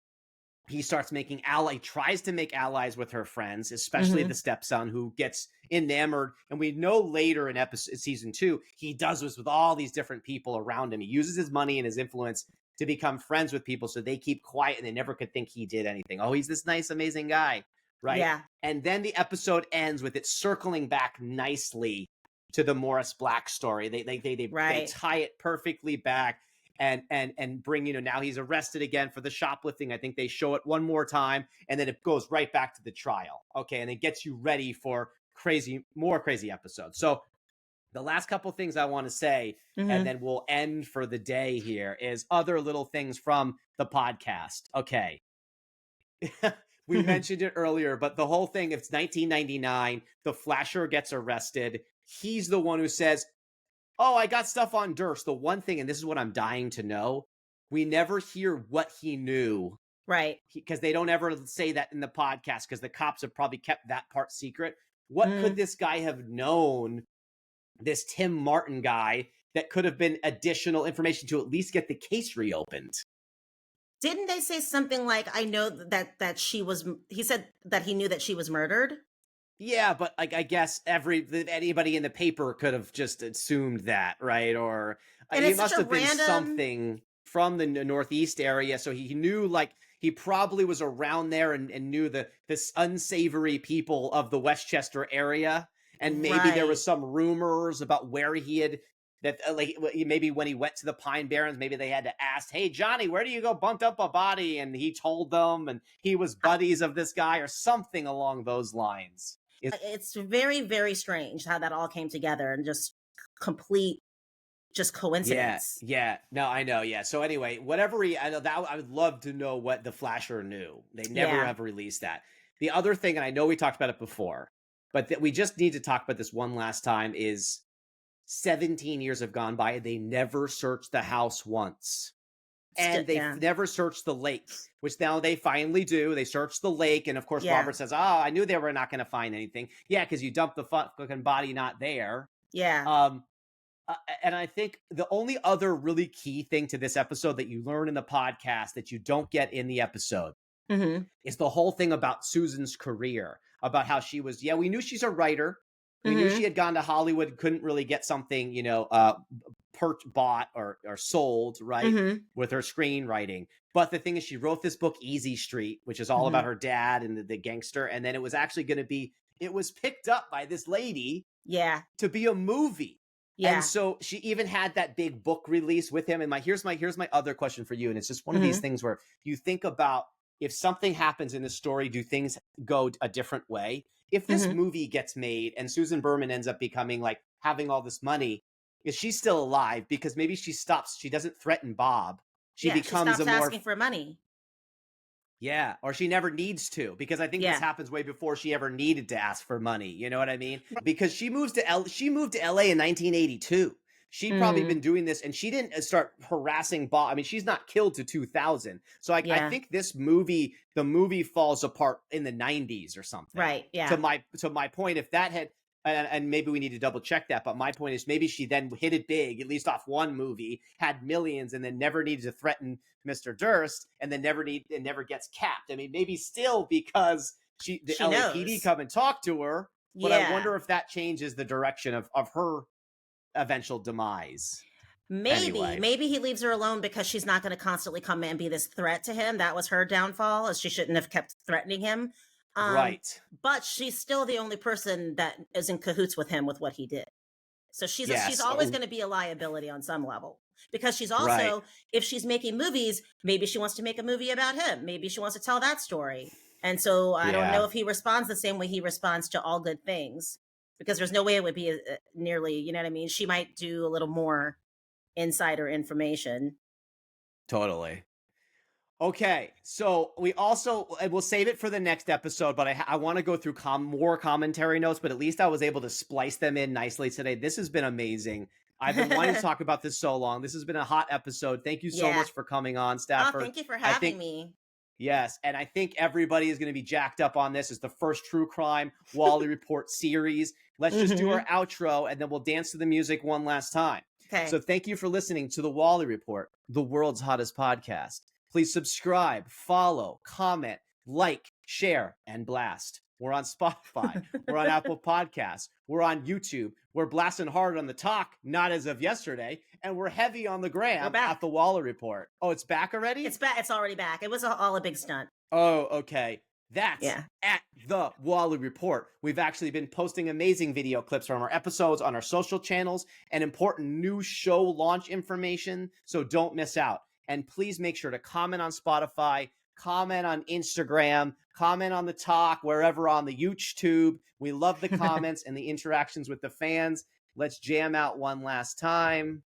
he starts making tries to make allies with her friends, especially Hmm. the stepson who gets enamored. And we know later in season 2, he does this with all these different people around him. He uses his money and his influence to become friends with people so they keep quiet and they never could think he did anything. Oh, he's this nice, amazing guy, right? Yeah. And then the episode ends with it circling back nicely to the Morris Black story. They Right. tie it perfectly back and bring, now he's arrested again for the shoplifting. I think they show it one more time and then it goes right back to the trial. Okay, and it gets you ready for more crazy episodes. So the last couple things I want to say, and Hmm. then we'll end for the day here, is other little things from the podcast. Okay. We mentioned it earlier, but the whole thing, it's 1999, the Flasher gets arrested. He's the one who says, oh, I got stuff on Durst. The one thing, and this is what I'm dying to know, we never hear what he knew Right. because they don't ever say that in the podcast because the cops have probably kept that part secret. What could Mm. this guy have known, this Tim Martin guy, that could have been additional information to at least get the case reopened? Didn't they say something like, I know he said that he knew that she was murdered? Yeah, but like I guess anybody in the paper could have just assumed that, right? Or And he it's such must a have been random, something from the Northeast area, so he knew, like he probably was around there and knew this unsavory people of the Westchester area, And maybe there was Right. some rumors about where he had that like maybe when he went to the Pine Barrens, maybe they had to ask, "Hey Johnny, where do you go bumped up a body?" And he told them, and he was I buddies of this guy or something along those lines. it's very, very strange how that all came together and just complete just Yeah, coincidence. yeah. No, I know. Yeah. So anyway, whatever I know that I would love to know what the Flasher knew. They never Yeah. have released that. The other thing, and I know we talked about it before, but that we just need to talk about this one last time is 17 years have gone by and they never searched the house once. And they Yeah. never searched the lake, which now they finally do. They search the lake, and of course, Yeah. Robert says, "Oh, I knew they were not going to find anything." Yeah, because you dumped the fucking body not there. Yeah. Um, and I think the only other really key thing to this episode that you learn in the podcast that you don't get in the episode Mhm. is the whole thing about Susan's career, about how she was, yeah, we knew she's a writer. We knew she Mhm. had gone to Hollywood, couldn't really get something, bought or sold, right, Mhm. with her screenwriting. But the thing is, she wrote this book, Easy Street, which is all about Mhm. her dad and the gangster. And then it was actually going to be, it was picked up by this lady Yeah. to be a movie. And Yeah. so she even had that big book release with him. And here's my other question for you. And it's just one of these Mhm. things where you think about if something happens in a story, do things go a different way? If this Mhm. movie gets made and Susan Berman ends up becoming like having all this money, is she still alive? Because maybe she doesn't threaten Bob. She Yeah, she becomes a stops more asking for money. yeah, or she never needs to, because I think this Yeah. happens way before she ever needed to ask for money. You know what I mean? Because she moved to LA in 1982. She'd probably been Mhm. doing this, and she didn't start harassing Bob. I mean, she's not killed to 2000. So I Yeah. think the movie falls apart in the 90s or something. Right. Yeah. To my point, if that had and maybe we need to double check that, but my point is maybe she then hit it big, at least off one movie, had millions, and then never needed to threaten Mr. Durst, and then never gets capped. I mean, maybe still because the She LAPD knows. come and talk to her, but I Yeah. wonder if that changes the direction of her eventual demise. Maybe, Anyway, maybe he leaves her alone because she's not going to constantly come and be this threat to him. That was her downfall, as she shouldn't have kept threatening him. Um, right. but she's still the only person that is in cahoots with him with what he did. So she's Yes. always Oh, going to be a liability on some level because she's right. also, if she's making movies, maybe she wants to make a movie about him. Maybe she wants to tell that story. And so I don't know Yeah. if he responds the same way he responds to all good things, because there's no way it would be nearly, you know what I mean? She might do a little more insider information. Totally. Okay, so we also and we'll save it for the next episode, but I want to go through more commentary notes, but at least I was able to splice them in nicely today. This has been amazing. I've been wanting to talk about this so long. This has been a hot episode. Thank you so Yeah. much for coming on, Oh, Stafford. thank you for I having think me. yes, and I think everybody is going to be jacked up on this. It's the first true crime Wally Report series. Let's just do our Hmm. outro and then we'll dance to the music one last time. Okay. So thank you for listening to the Wally Report, the world's hottest podcast. Please subscribe, follow, comment, like, share, and blast. We're on Spotify. We're on Apple Podcasts. We're on YouTube. We're blasting hard on the talk, not as of yesterday. And we're heavy on the We're gram back. at the Wally Report. Oh, it's back already? It's back. It's already back. It was all a big stunt. Oh, okay. That's Yeah. at the Wally Report. We've actually been posting amazing video clips from our episodes on our social channels and important new show launch information, so don't miss out. And please make sure to comment on Spotify, comment on Instagram, comment on the talk, wherever on the YouTube. We love the comments and the interactions with the fans. Let's jam out one last time.